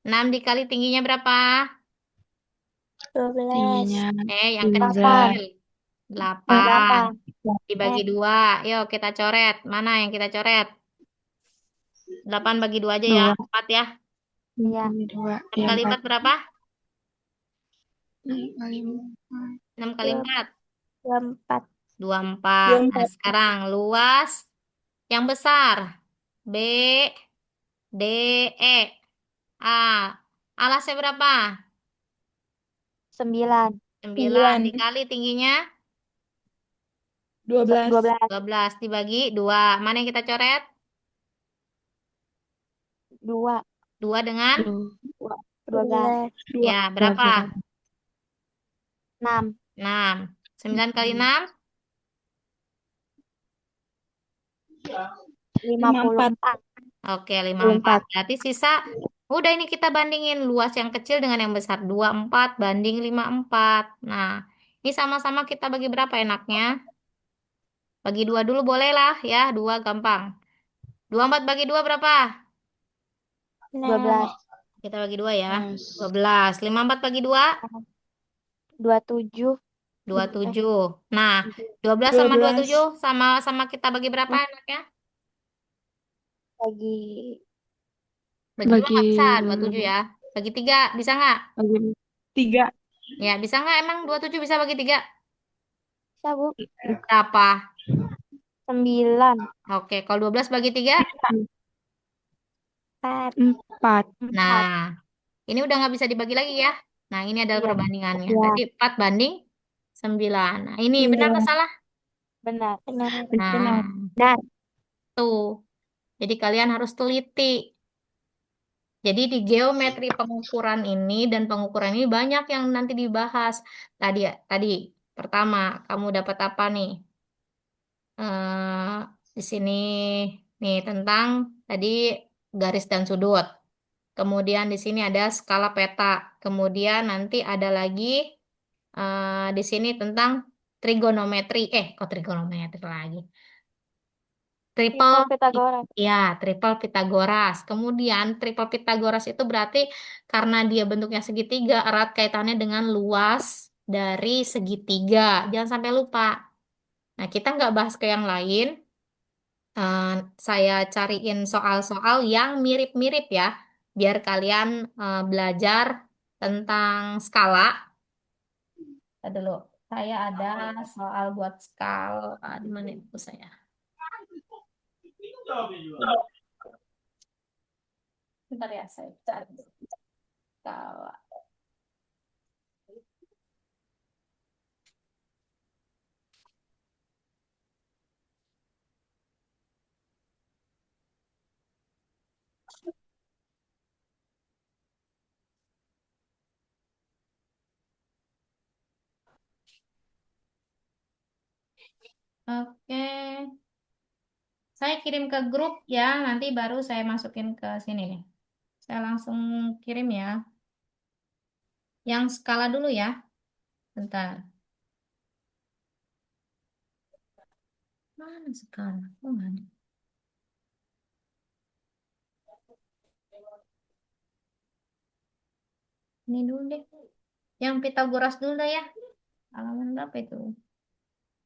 6. 6 dikali tingginya berapa? 12. Tingginya Yang 13. kecil. 8. 8. Dibagi 2. Yuk kita coret. Mana yang kita coret? 8 bagi 2 aja ya. 2. 4 ya. Iya. 2. 6 Ya, kali 4. 4 berapa? 6 kali 4. 6 kali 4. 24. 24. Nah, 24. sekarang luas yang besar. B, D, E. A. Alasnya berapa? 9. 9 9. dikali tingginya 12. 12. 12 dibagi 2. Mana yang kita coret? 2. 2 dengan 12. ya berapa? 12. 6. 6. 9 kali 6? 54. 54. Oke, 54. 54. Berarti sisa udah ini kita bandingin luas yang kecil dengan yang besar. 24 banding 54. Nah, ini sama-sama kita bagi berapa enaknya? Bagi 2 dulu boleh lah ya. 2 gampang. 24 bagi 2 berapa? 12. Kita bagi 2 ya. 12. 12. 54 bagi 2? 27. 27. Nah, 12 sama 27 12. sama-sama kita bagi berapa Oh, enaknya? Bagi Bagi 2 bagi nggak bisa, 27 ya. Bagi 3 bisa nggak? bagi 3. Ya, bisa nggak emang 27 bisa bagi 3? bisa, Bu. Berapa? 9. Oke, kalau 12 bagi 3? 4. 4. Nah, 4. ini udah nggak bisa dibagi lagi ya. Nah, ini adalah Iya. perbandingannya. Iya. Berarti 4 banding 9. Nah, ini benar atau 9. salah? Benar. Benar. Benar. Nah, Benar. tuh. Jadi kalian harus teliti. Jadi di geometri pengukuran ini dan pengukuran ini banyak yang nanti dibahas. Tadi pertama kamu dapat apa nih? eh di sini nih tentang tadi garis dan sudut. Kemudian di sini ada skala peta. Kemudian nanti ada lagi di sini tentang trigonometri. Kok trigonometri lagi? Triple, Triple Pythagoras. ya, triple Pitagoras. Kemudian triple Pitagoras itu berarti karena dia bentuknya segitiga, erat kaitannya dengan luas dari segitiga. Jangan sampai lupa. Nah, kita nggak bahas ke yang lain. Eh, saya cariin soal-soal yang mirip-mirip ya, biar kalian belajar tentang skala. Tadi dulu, saya ada soal buat skala. Di mana itu saya? Bentar ya, saya cari skala. Oke, saya kirim ke grup ya, nanti baru saya masukin ke sini nih. Saya langsung kirim ya. Yang skala dulu ya, bentar. Mana skala? Oh, nggak ada. Ini dulu deh. Yang Pitagoras dulu dah ya. Halaman berapa itu?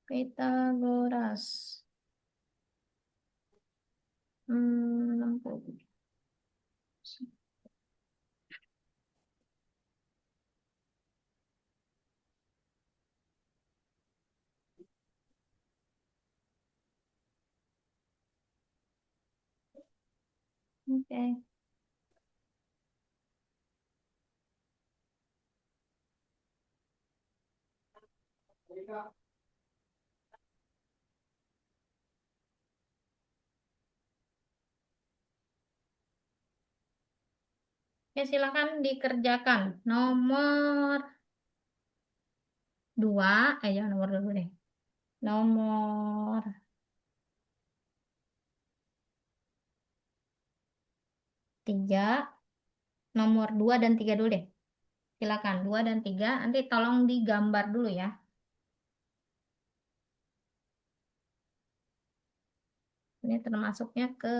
Pitagoras. 60. Oke. Oke, silakan dikerjakan. Nomor 2, jangan nomor 2 dulu deh. Nomor 3, nomor 2 dan 3 dulu deh. Silakan, 2 dan 3. Nanti tolong digambar dulu ya. Ini termasuknya ke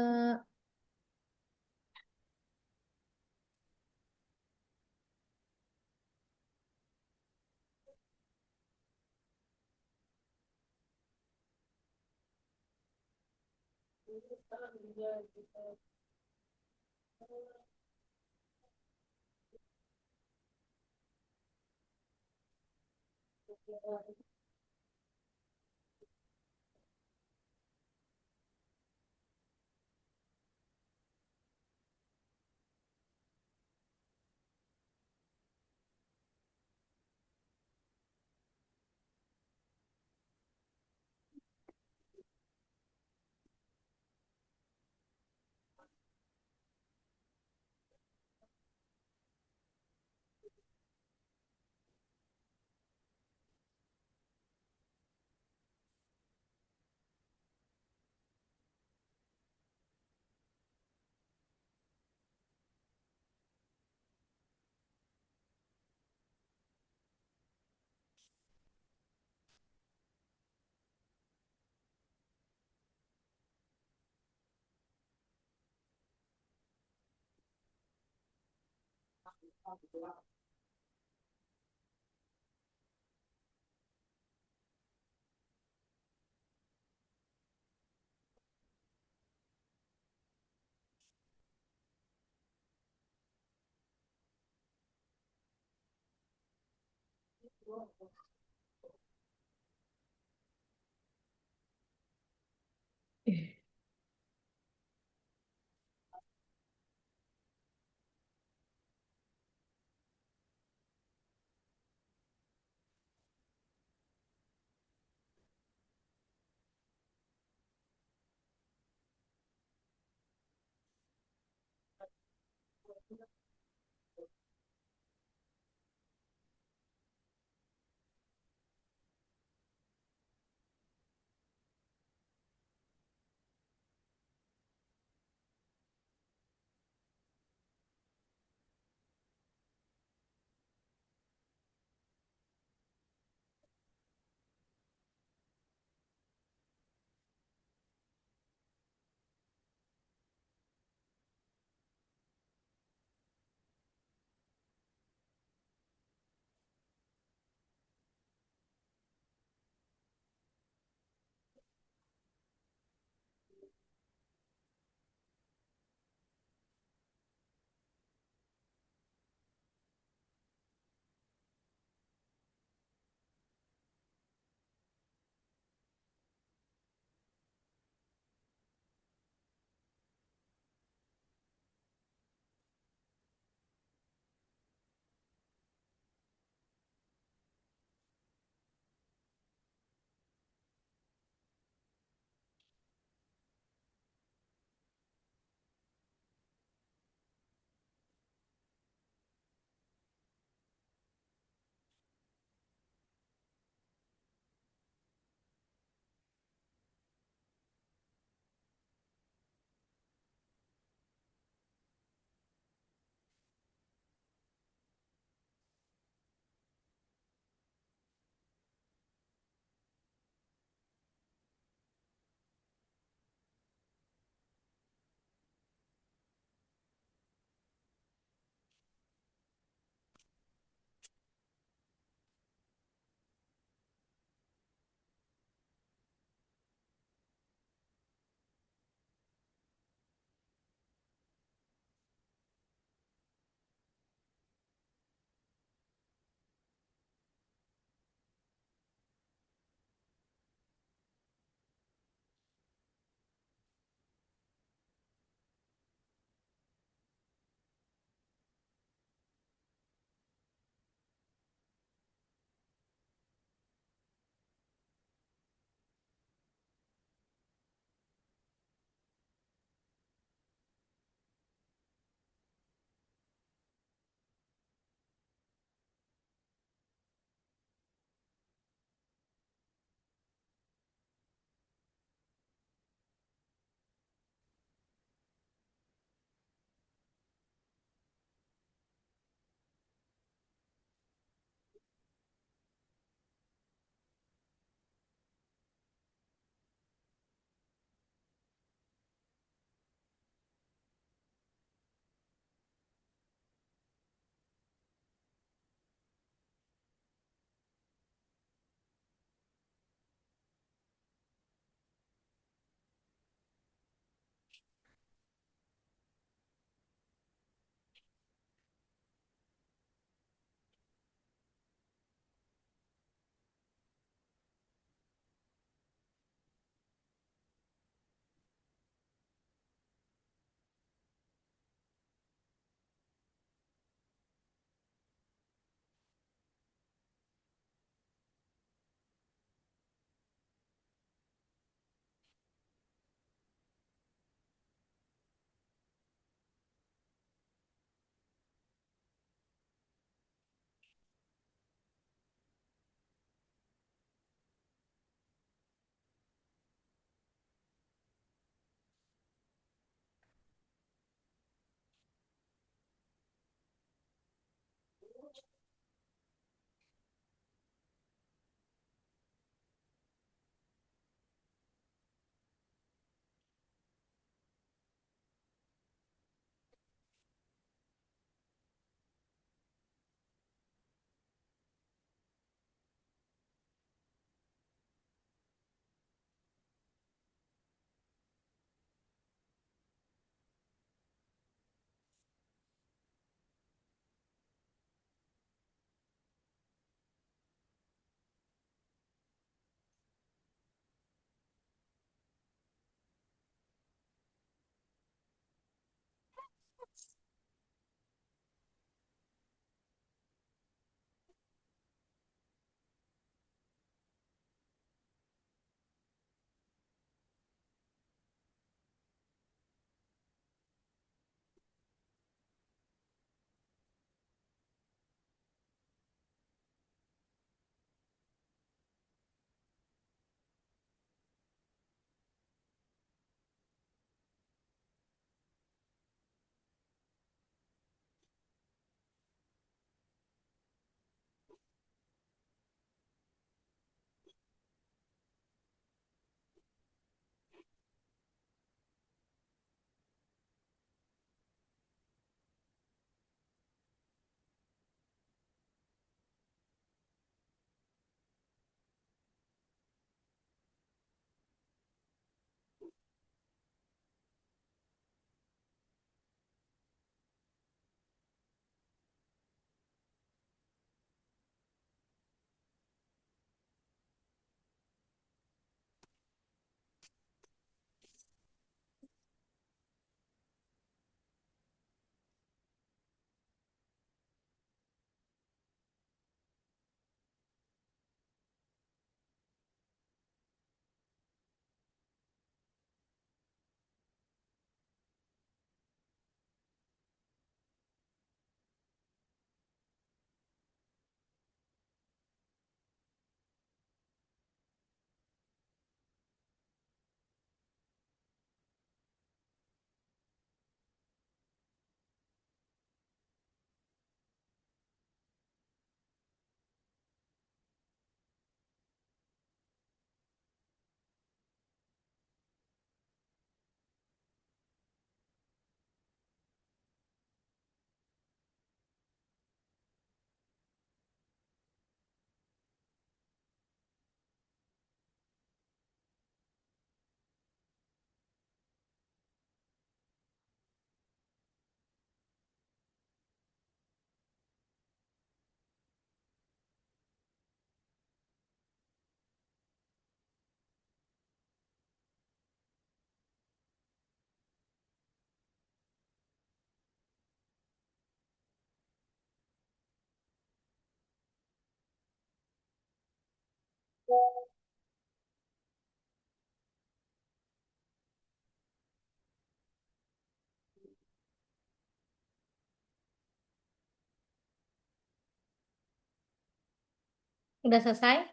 Udah selesai?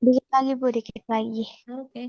Dikit lagi, Bu, dikit lagi. Oke.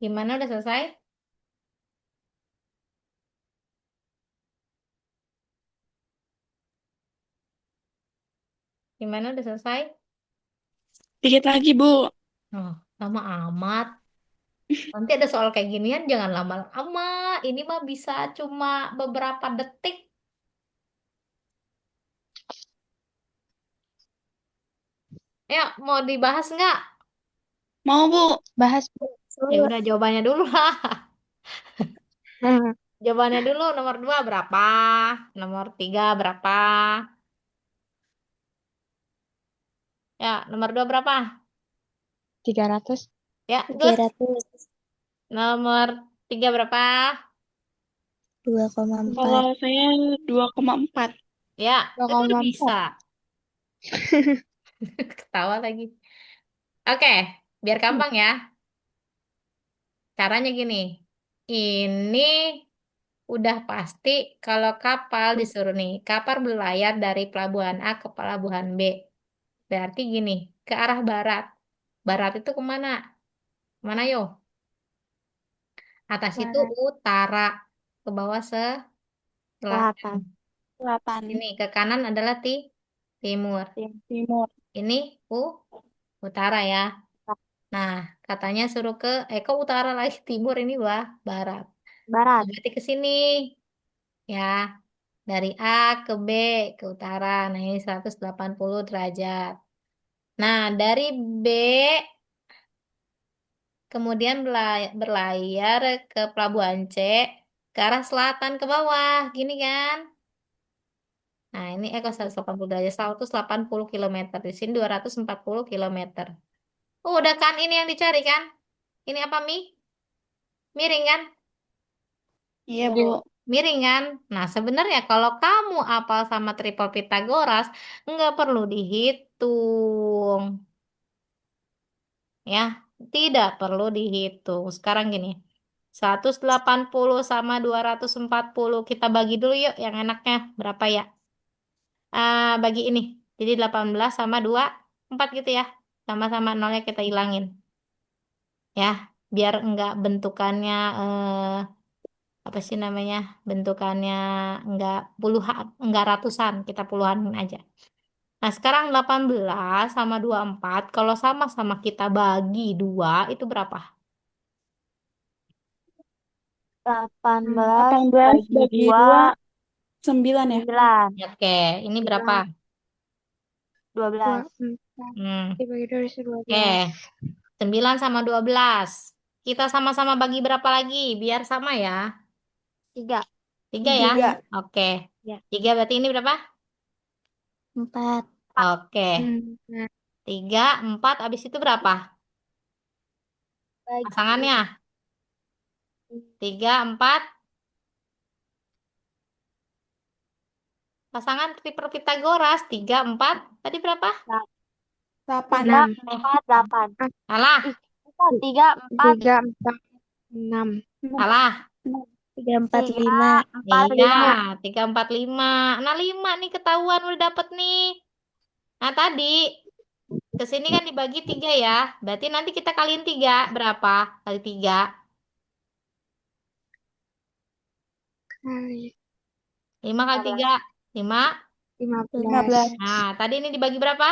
Gimana udah selesai? Gimana udah selesai? Dikit lagi, Bu. Oh, lama amat. Nanti ada soal kayak ginian, jangan lama-lama. Ini mah bisa cuma beberapa detik. Ya, mau dibahas nggak? Mau, Bu. Bahas Ya dulu. udah, jawabannya dulu lah. Hmm, Jawabannya dulu, nomor 2 berapa? Nomor 3 berapa? Ya, nomor 2 berapa? 300. Ya, tiga good. ratus Nomor 3 berapa? dua koma Kalau empat saya 2,4. Ya, dua itu koma udah bisa. empat Ketawa lagi. Oke, biar gampang ya. Caranya gini. Ini udah pasti kalau kapal disuruh nih, kapal berlayar dari pelabuhan A ke pelabuhan B. Berarti gini, ke arah barat. Barat itu kemana? Kemana yo? Atas itu Barat. utara, ke bawah selatan. Selatan. Selatan. Ini ke kanan adalah timur. Timur. Ini utara ya. Nah, katanya suruh kok utara lagi timur ini barat. Barat. Berarti ke sini ya. Dari A ke B ke utara. Nah, ini 180 derajat. Nah, dari B kemudian berlayar ke pelabuhan C ke arah selatan ke bawah. Gini kan? Nah, ini kalau 180 derajat 180 kilometer. Di sini 240 kilometer. Oh, udah kan ini yang dicari kan? Ini apa, Mi? Miring kan? Iya, Iya. Bu. Miring kan? Nah, sebenarnya kalau kamu apal sama triple Pitagoras, nggak perlu dihitung. Ya, tidak perlu dihitung. Sekarang gini, 180 sama 240 kita bagi dulu yuk yang enaknya. Berapa ya? Bagi ini. Jadi 18 sama 4 gitu ya. Sama-sama nolnya kita hilangin. Ya, biar enggak bentukannya apa sih namanya? Bentukannya enggak puluhan, enggak ratusan, kita puluhan aja. Nah, sekarang 18 sama 24 kalau sama-sama kita bagi 2 itu berapa? 18 18 bagi bagi 2 2, 9 ya? 9. Oke, ini berapa? 12. 24. Hmm. Dibagi 2 Oke, 12. 9 sama 12. Kita sama-sama bagi berapa lagi? Biar sama ya. 3. 3 ya? 3. Oke. Ya. 3 berarti ini berapa? 4. Oke. Nah, 3, 4, habis itu berapa? bagi Pasangannya? 3, 4. Pasangan triple Pitagoras. 3, 4. Tadi berapa? 8. 3, 6. 4, 8. Salah. Ih, bukan 3, 4. 3, 4, 6. Salah. 3, 4, 5. 4, Iya, 5. 3, 4, 5. Nah, 5 nih ketahuan udah dapet nih. Nah, tadi ke sini kan dibagi 3 ya. Berarti nanti kita kaliin 3. Berapa? Kali 3. Kali 5 kali 3. 15. 5. 15. 15. Nah, tadi ini dibagi berapa?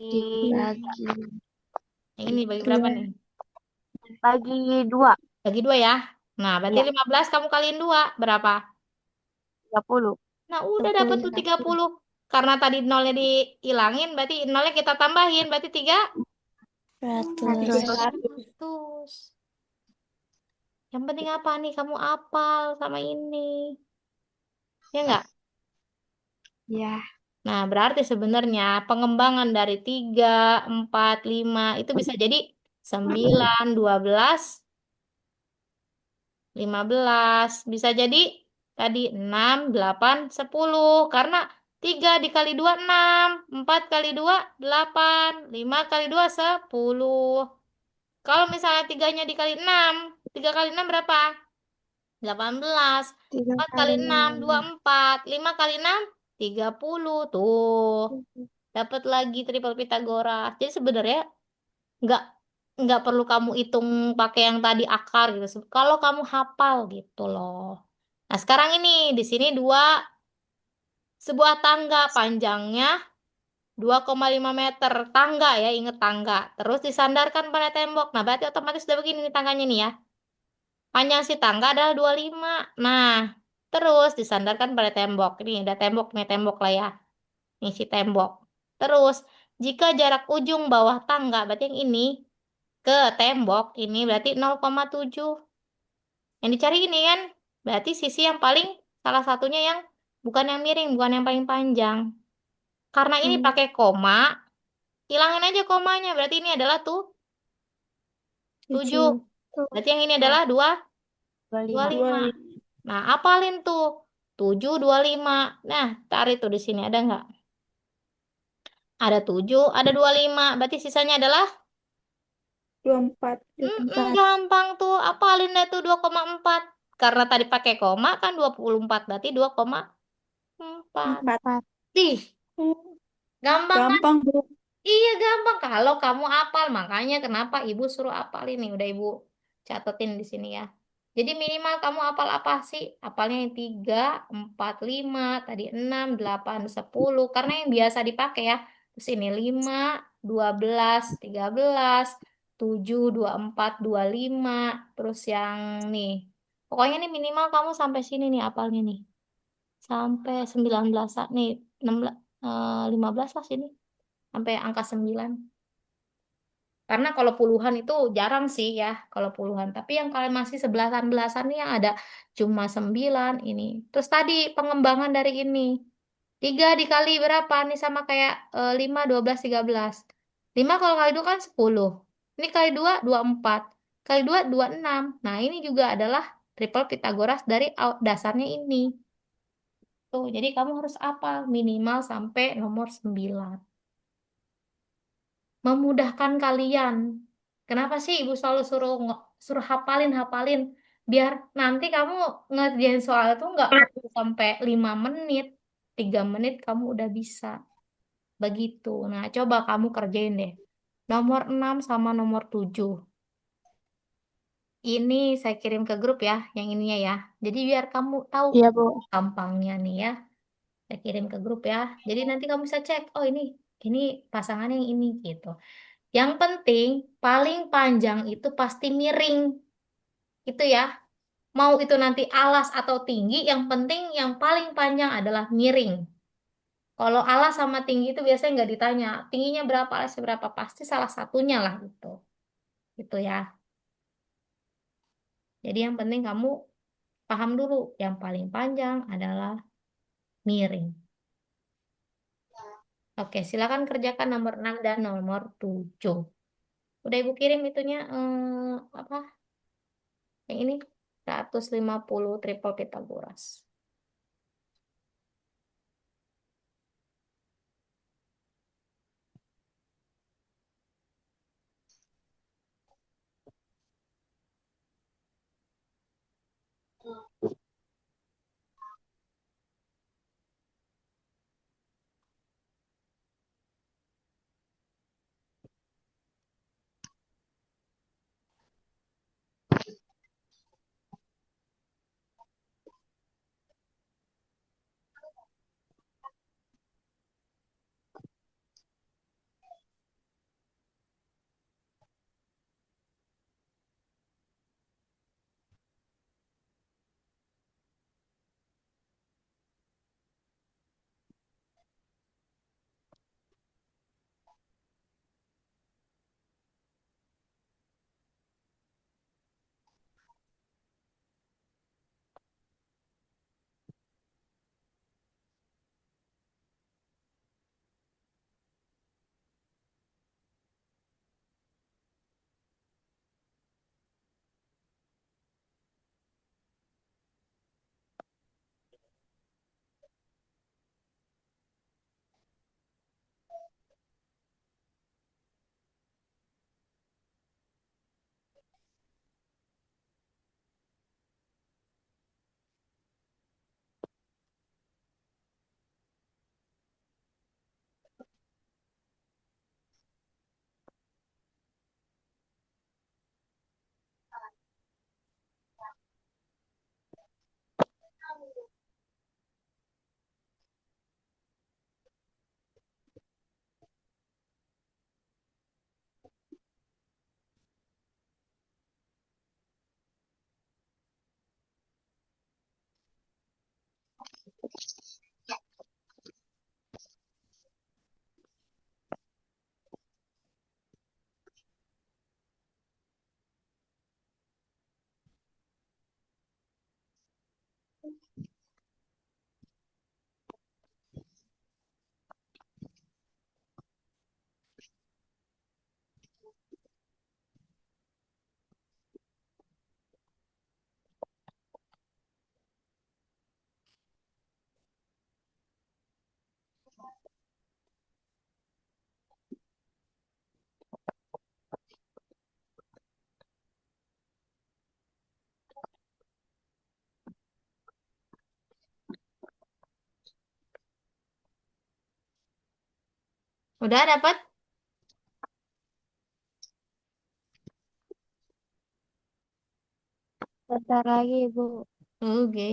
Dibagi Yang ini dibagi berapa 2. nih? bagi 2. Bagi 2 ya. Nah, berarti Ya, 15 kamu kaliin 2. Berapa? 30. Nah, udah dapet tuh 30. Karena tadi nolnya dihilangin, berarti nolnya kita tambahin. Berarti 3. 100. 300. 100. Yang penting apa nih? Kamu apal sama ini. Ya nggak? Ya. Nah, berarti sebenarnya pengembangan dari 3, 4, 5 itu bisa jadi 9, 12, 15. Bisa jadi tadi 6, 8, 10. Karena 3 dikali 2 6, 4 kali 2 8, 5 kali 2 10. Kalau misalnya 3-nya dikali 6, 3 kali 6 berapa? 18. 3 4 kali kali 6, 6. 24. 5 kali 6, 30. Tuh. Dapat lagi triple Pitagoras. Jadi sebenarnya nggak nggak perlu kamu hitung pakai yang tadi akar gitu. Kalau kamu hafal gitu loh. Nah, sekarang ini di sini sebuah tangga panjangnya 2,5 meter. Tangga ya, inget tangga. Terus disandarkan pada tembok. Nah, berarti otomatis udah begini nih tangganya nih ya. Panjang si tangga adalah 25. Nah, terus disandarkan pada tembok. Ini ada tembok nih, tembok lah ya. Ini si tembok. Terus, jika jarak ujung bawah tangga, berarti yang ini, ke tembok, ini berarti 0,7. Yang dicari ini kan, berarti sisi yang paling, salah satunya yang bukan yang miring, bukan yang paling panjang. Karena ini Hmm. pakai koma, hilangin aja komanya. Berarti ini adalah 7. 7. Berarti yang ini adalah dua 25. lima. 25. Nah, apalin tuh. 7, 25. Nah, tarik tuh di sini. Ada nggak? Ada 7, ada 25. Berarti sisanya adalah 24. gampang tuh. Apalin deh tuh 2,4. Karena tadi pakai koma kan 24. Berarti 2,4. 4. Ih, gampang kan? Gampang, Bu. Iya gampang kalau kamu apal. Makanya kenapa ibu suruh apal ini. Udah ibu catetin di sini ya. Jadi minimal kamu apal apa sih? Apalnya yang 3, 4, 5, tadi 6, 8, 10. Karena yang biasa dipakai ya. Terus ini 5, 12, 13, 7, 24, 25. Terus yang nih. Pokoknya nih minimal kamu sampai sini nih apalnya nih. Sampai 19 nih. 16, 15 lah sini sampai angka 9. Karena kalau puluhan itu jarang sih ya, kalau puluhan. Tapi yang kalian masih sebelasan-belasan nih yang ada cuma 9 ini. Terus tadi pengembangan dari ini. 3 dikali berapa nih sama kayak 5, 12, 13. 5 kalau kali 2 kan 10. Ini kali 2, 24. Kali 2, 26. Nah ini juga adalah triple Pitagoras dari dasarnya ini. Tuh, jadi kamu harus hafal minimal sampai nomor 9. Memudahkan kalian. Kenapa sih ibu selalu suruh hafalin hafalin biar nanti kamu ngerjain soal itu nggak perlu sampai 5 menit, 3 menit kamu udah bisa begitu. Nah coba kamu kerjain deh. Nomor 6 sama nomor 7. Ini saya kirim ke grup ya, yang ininya ya. Jadi biar kamu tahu Iya, Bu. gampangnya nih ya. Saya kirim ke grup ya. Jadi nanti kamu bisa cek, oh ini pasangan yang ini gitu. Yang penting, paling panjang itu pasti miring. Itu ya. Mau itu nanti alas atau tinggi, yang penting yang paling panjang adalah miring. Kalau alas sama tinggi itu biasanya nggak ditanya. Tingginya berapa, alasnya berapa. Pasti salah satunya lah gitu. Gitu ya. Jadi yang penting kamu paham dulu. Yang paling panjang adalah miring. Oke, silakan kerjakan nomor 6 dan nomor 7. Udah Ibu kirim itunya, apa? Yang ini 150 triple Pitagoras. Udah dapat? Bentar lagi, Bu. Oke.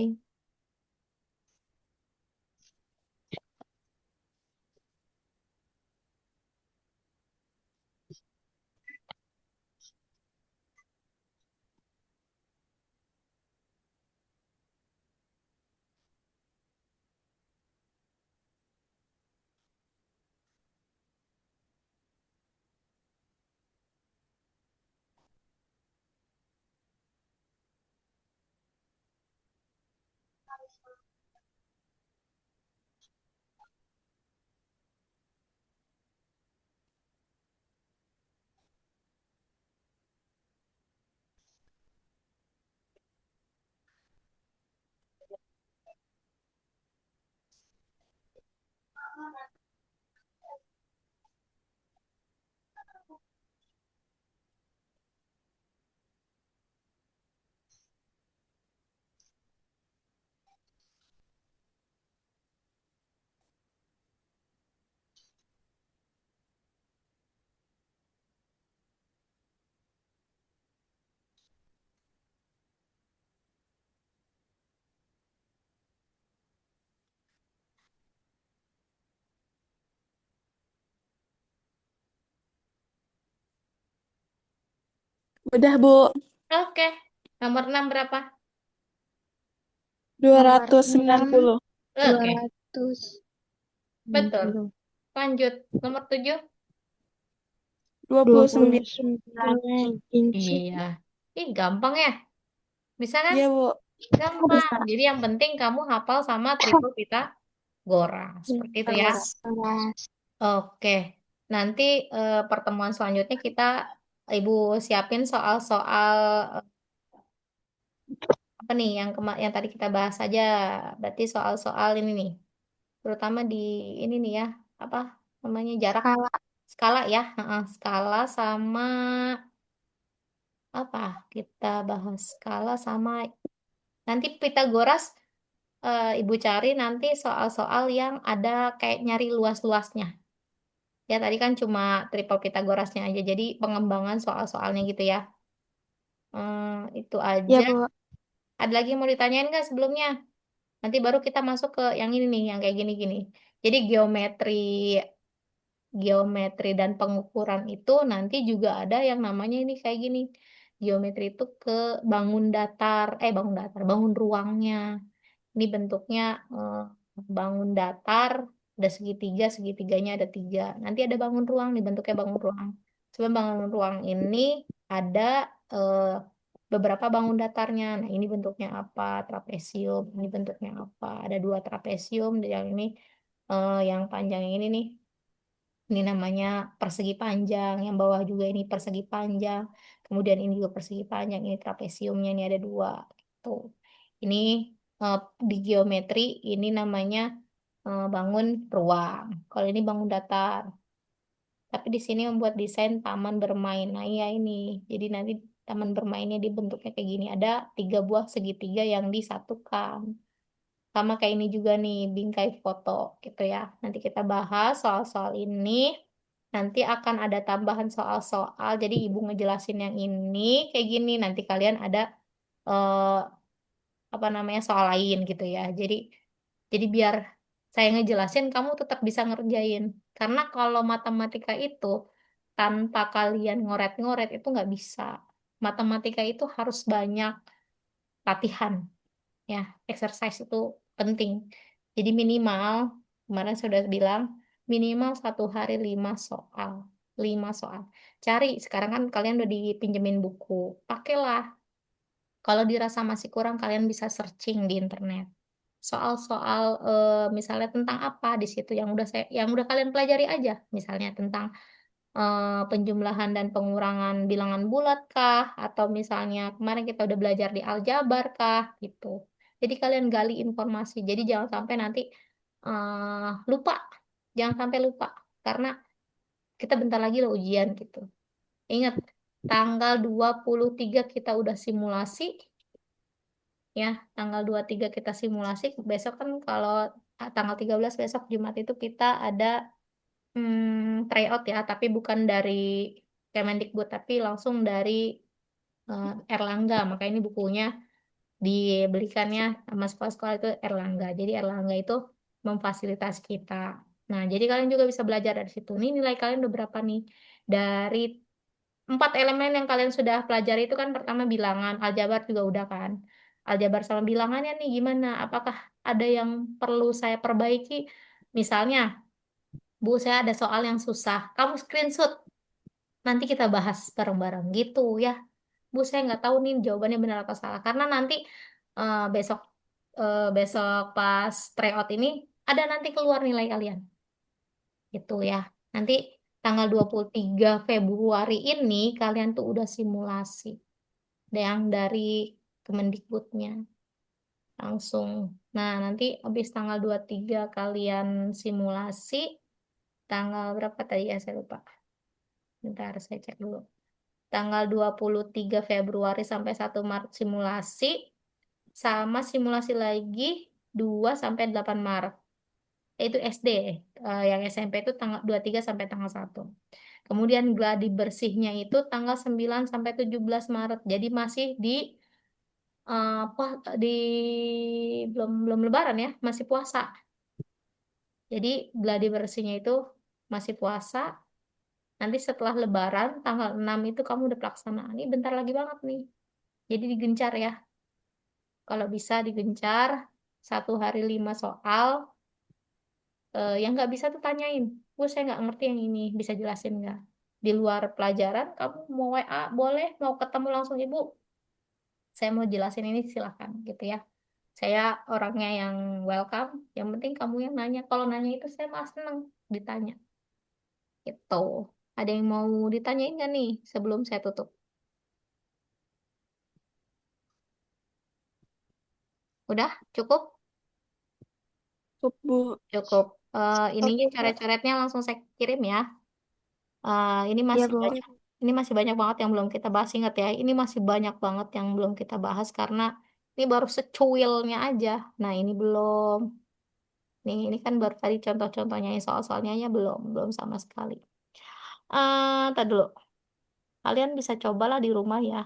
Udah, Bu. Oke. Nomor 6 berapa? Dua Nomor ratus sembilan 6, puluh. Oke. 290. Betul. Lanjut. Nomor 7. 29. 29 inci. Iya. Ih, gampang ya. Bisa kan? Iya, Bu. Gampang. Bisa. Jadi yang penting kamu hafal sama triple Pythagoras. Seperti itu ya. Keras. Oke. Nanti pertemuan selanjutnya Ibu siapin soal-soal apa nih yang tadi kita bahas aja. Berarti soal-soal ini nih. Terutama di ini nih ya. Apa namanya jarak Skala. skala ya. Heeh, skala sama apa? Kita bahas skala sama nanti Pythagoras Ibu cari nanti soal-soal yang ada kayak nyari luas-luasnya. Ya tadi kan cuma triple Pythagorasnya aja. Jadi pengembangan soal-soalnya gitu ya. Itu Ya, aja. Bu. Ada lagi yang mau ditanyain nggak sebelumnya? Nanti baru kita masuk ke yang ini nih, yang kayak gini-gini. Jadi geometri dan pengukuran itu nanti juga ada yang namanya ini kayak gini. Geometri itu ke bangun ruangnya. Ini bentuknya eh, bangun datar, ada segitiga, segitiganya ada tiga. Nanti ada bangun ruang, nih bentuknya bangun ruang. Sebab bangun ruang ini ada eh, beberapa bangun datarnya. Nah, ini bentuknya apa? Trapesium. Ini bentuknya apa? Ada dua trapesium. Yang ini, yang panjang yang ini nih. Ini namanya persegi panjang. Yang bawah juga ini persegi panjang. Kemudian ini juga persegi panjang. Ini trapesiumnya. Ini ada dua. Tuh. Ini eh, di geometri ini namanya bangun ruang. Kalau ini bangun datar. Tapi di sini membuat desain taman bermain. Nah, iya ini. Jadi nanti taman bermainnya dibentuknya kayak gini. Ada tiga buah segitiga yang disatukan. Sama kayak ini juga nih, bingkai foto gitu ya. Nanti kita bahas soal-soal ini. Nanti akan ada tambahan soal-soal. Jadi ibu ngejelasin yang ini kayak gini. Nanti kalian ada eh, apa namanya soal lain gitu ya. Jadi biar saya ngejelasin kamu tetap bisa ngerjain. Karena kalau matematika itu tanpa kalian ngoret-ngoret itu nggak bisa. Matematika itu harus banyak latihan ya. Exercise itu penting. Jadi minimal, kemarin sudah bilang, minimal 1 hari 5 soal. 5 soal. Cari, sekarang kan kalian udah dipinjemin buku. Pakailah. Kalau dirasa masih kurang, kalian bisa searching di internet. Soal-soal misalnya tentang apa di situ yang udah kalian pelajari aja. Misalnya tentang penjumlahan dan pengurangan bilangan bulat kah? Atau misalnya kemarin kita udah belajar di aljabar kah? Gitu. Jadi kalian gali informasi. Jadi jangan sampai nanti lupa. Jangan sampai lupa. Karena kita bentar lagi loh ujian gitu. Ingat, tanggal 23 kita udah simulasi. Ya, tanggal 23 kita simulasi. Besok kan kalau tanggal 13 besok Jumat itu kita ada tryout ya, tapi bukan dari Kemendikbud, tapi langsung dari Erlangga. Maka ini bukunya dibelikannya sama sekolah-sekolah itu Erlangga. Jadi Erlangga itu memfasilitasi kita. Nah, jadi kalian juga bisa belajar dari situ. Ini nilai kalian udah berapa nih? Dari 4 elemen yang kalian sudah pelajari itu kan pertama bilangan, aljabar juga udah kan. Aljabar sama bilangannya nih gimana? Apakah ada yang perlu saya perbaiki? Misalnya, Bu, saya ada soal yang susah. Kamu screenshot, nanti kita bahas bareng-bareng gitu ya. Bu, saya nggak tahu nih jawabannya benar atau salah. Karena nanti besok besok pas tryout ini ada nanti keluar nilai kalian. Gitu ya. Nanti tanggal 23 Februari ini kalian tuh udah simulasi. Yang dari Kemendikbudnya langsung. Nah, nanti habis tanggal 23 kalian simulasi. Tanggal berapa tadi ya saya lupa. Bentar, saya cek dulu. Tanggal 23 Februari sampai 1 Maret simulasi, sama simulasi lagi 2 sampai 8 Maret. Itu SD. Yang SMP itu tanggal 23 sampai tanggal 1. Kemudian gladi bersihnya itu tanggal 9 sampai 17 Maret. Jadi masih di apa di belum belum Lebaran ya, masih puasa. Jadi gladi bersihnya itu masih puasa. Nanti setelah Lebaran tanggal 6 itu kamu udah pelaksanaan. Ini bentar lagi banget nih. Jadi digencar ya. Kalau bisa digencar 1 hari 5 soal. Yang nggak bisa tuh tanyain. Bu, saya nggak ngerti yang ini. Bisa jelasin nggak? Di luar pelajaran, kamu mau WA, boleh. Mau ketemu langsung Ibu. Saya mau jelasin ini silahkan gitu ya. Saya orangnya yang welcome. Yang penting kamu yang nanya. Kalau nanya itu saya malah seneng ditanya. Gitu. Ada yang mau ditanyain nggak nih sebelum saya tutup? Udah? Cukup? Cukup, Bu. Cukup. Ini Oke, Bu. coret-coretnya langsung saya kirim ya. Ini Iya, masih Bu. banyak. Ini masih banyak banget yang belum kita bahas. Ingat ya, ini masih banyak banget yang belum kita bahas karena ini baru secuilnya aja. Nah, ini belum. Nih, ini kan baru tadi contoh-contohnya, yang soal-soalnya aja belum sama sekali. Tadi dulu. Kalian bisa cobalah di rumah ya.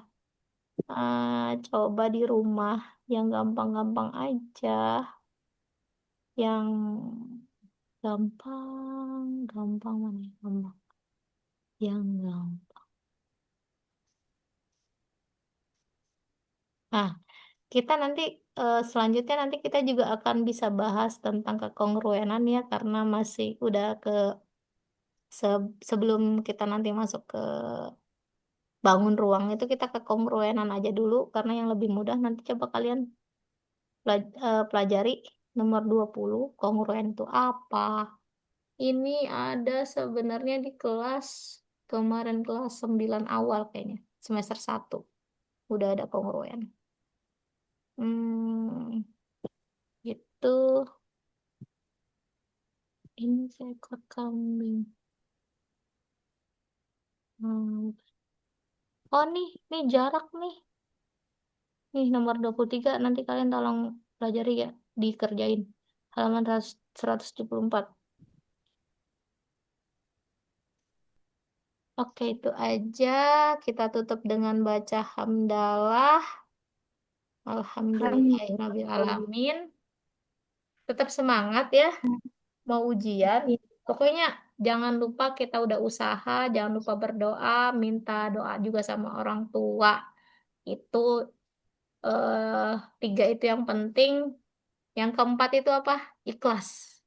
Coba di rumah yang gampang-gampang aja. Yang gampang, gampang mana ya? Gampang. Yang gampang. Nah, kita nanti selanjutnya nanti kita juga akan bisa bahas tentang kekongruenan ya karena masih udah sebelum kita nanti masuk ke bangun ruang itu kita kekongruenan aja dulu karena yang lebih mudah nanti coba kalian pelajari nomor 20 kongruen itu apa. Ini ada sebenarnya di kelas kemarin kelas 9 awal kayaknya semester 1 udah ada kongruen. Hmm, gitu. Ini seekor kambing. Hmm. Oh nih jarak nih. Nih nomor 23 nanti kalian tolong pelajari ya, dikerjain. Halaman 174. Oke, itu aja. Kita tutup dengan baca hamdalah. Alhamdulillah. Alhamdulillahirrahmanirrahim. Tetap semangat ya, mau ujian. Iya. Pokoknya jangan lupa kita udah usaha, jangan lupa berdoa, minta doa juga sama orang tua. Itu eh 3 itu yang penting. Yang keempat itu apa? ikhlas.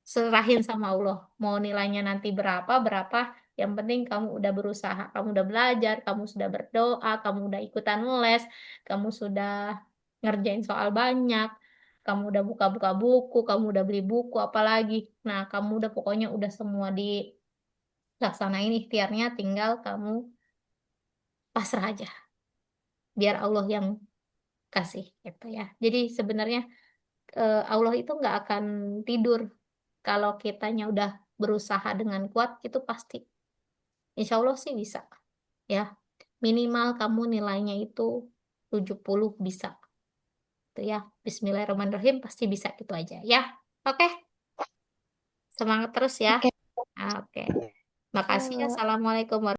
Serahin sama Allah. Mau nilainya nanti berapa, berapa. Yang penting kamu udah berusaha, kamu udah belajar, kamu sudah berdoa, kamu udah ikutan les, kamu sudah ngerjain soal banyak, kamu udah buka-buka buku, kamu udah beli buku, apalagi. Nah, kamu udah pokoknya udah semua dilaksanain ikhtiarnya, tinggal kamu pasrah aja. Biar Allah yang kasih, gitu ya. Jadi sebenarnya Allah itu nggak akan tidur kalau kitanya udah berusaha dengan kuat itu pasti. Insya Allah sih bisa ya. Minimal kamu nilainya itu 70 bisa. Tuh ya. Bismillahirrahmanirrahim pasti bisa gitu aja ya. Oke, semangat terus ya. Oke, Oke. Makasih. Bu. Assalamualaikum warahmatullahi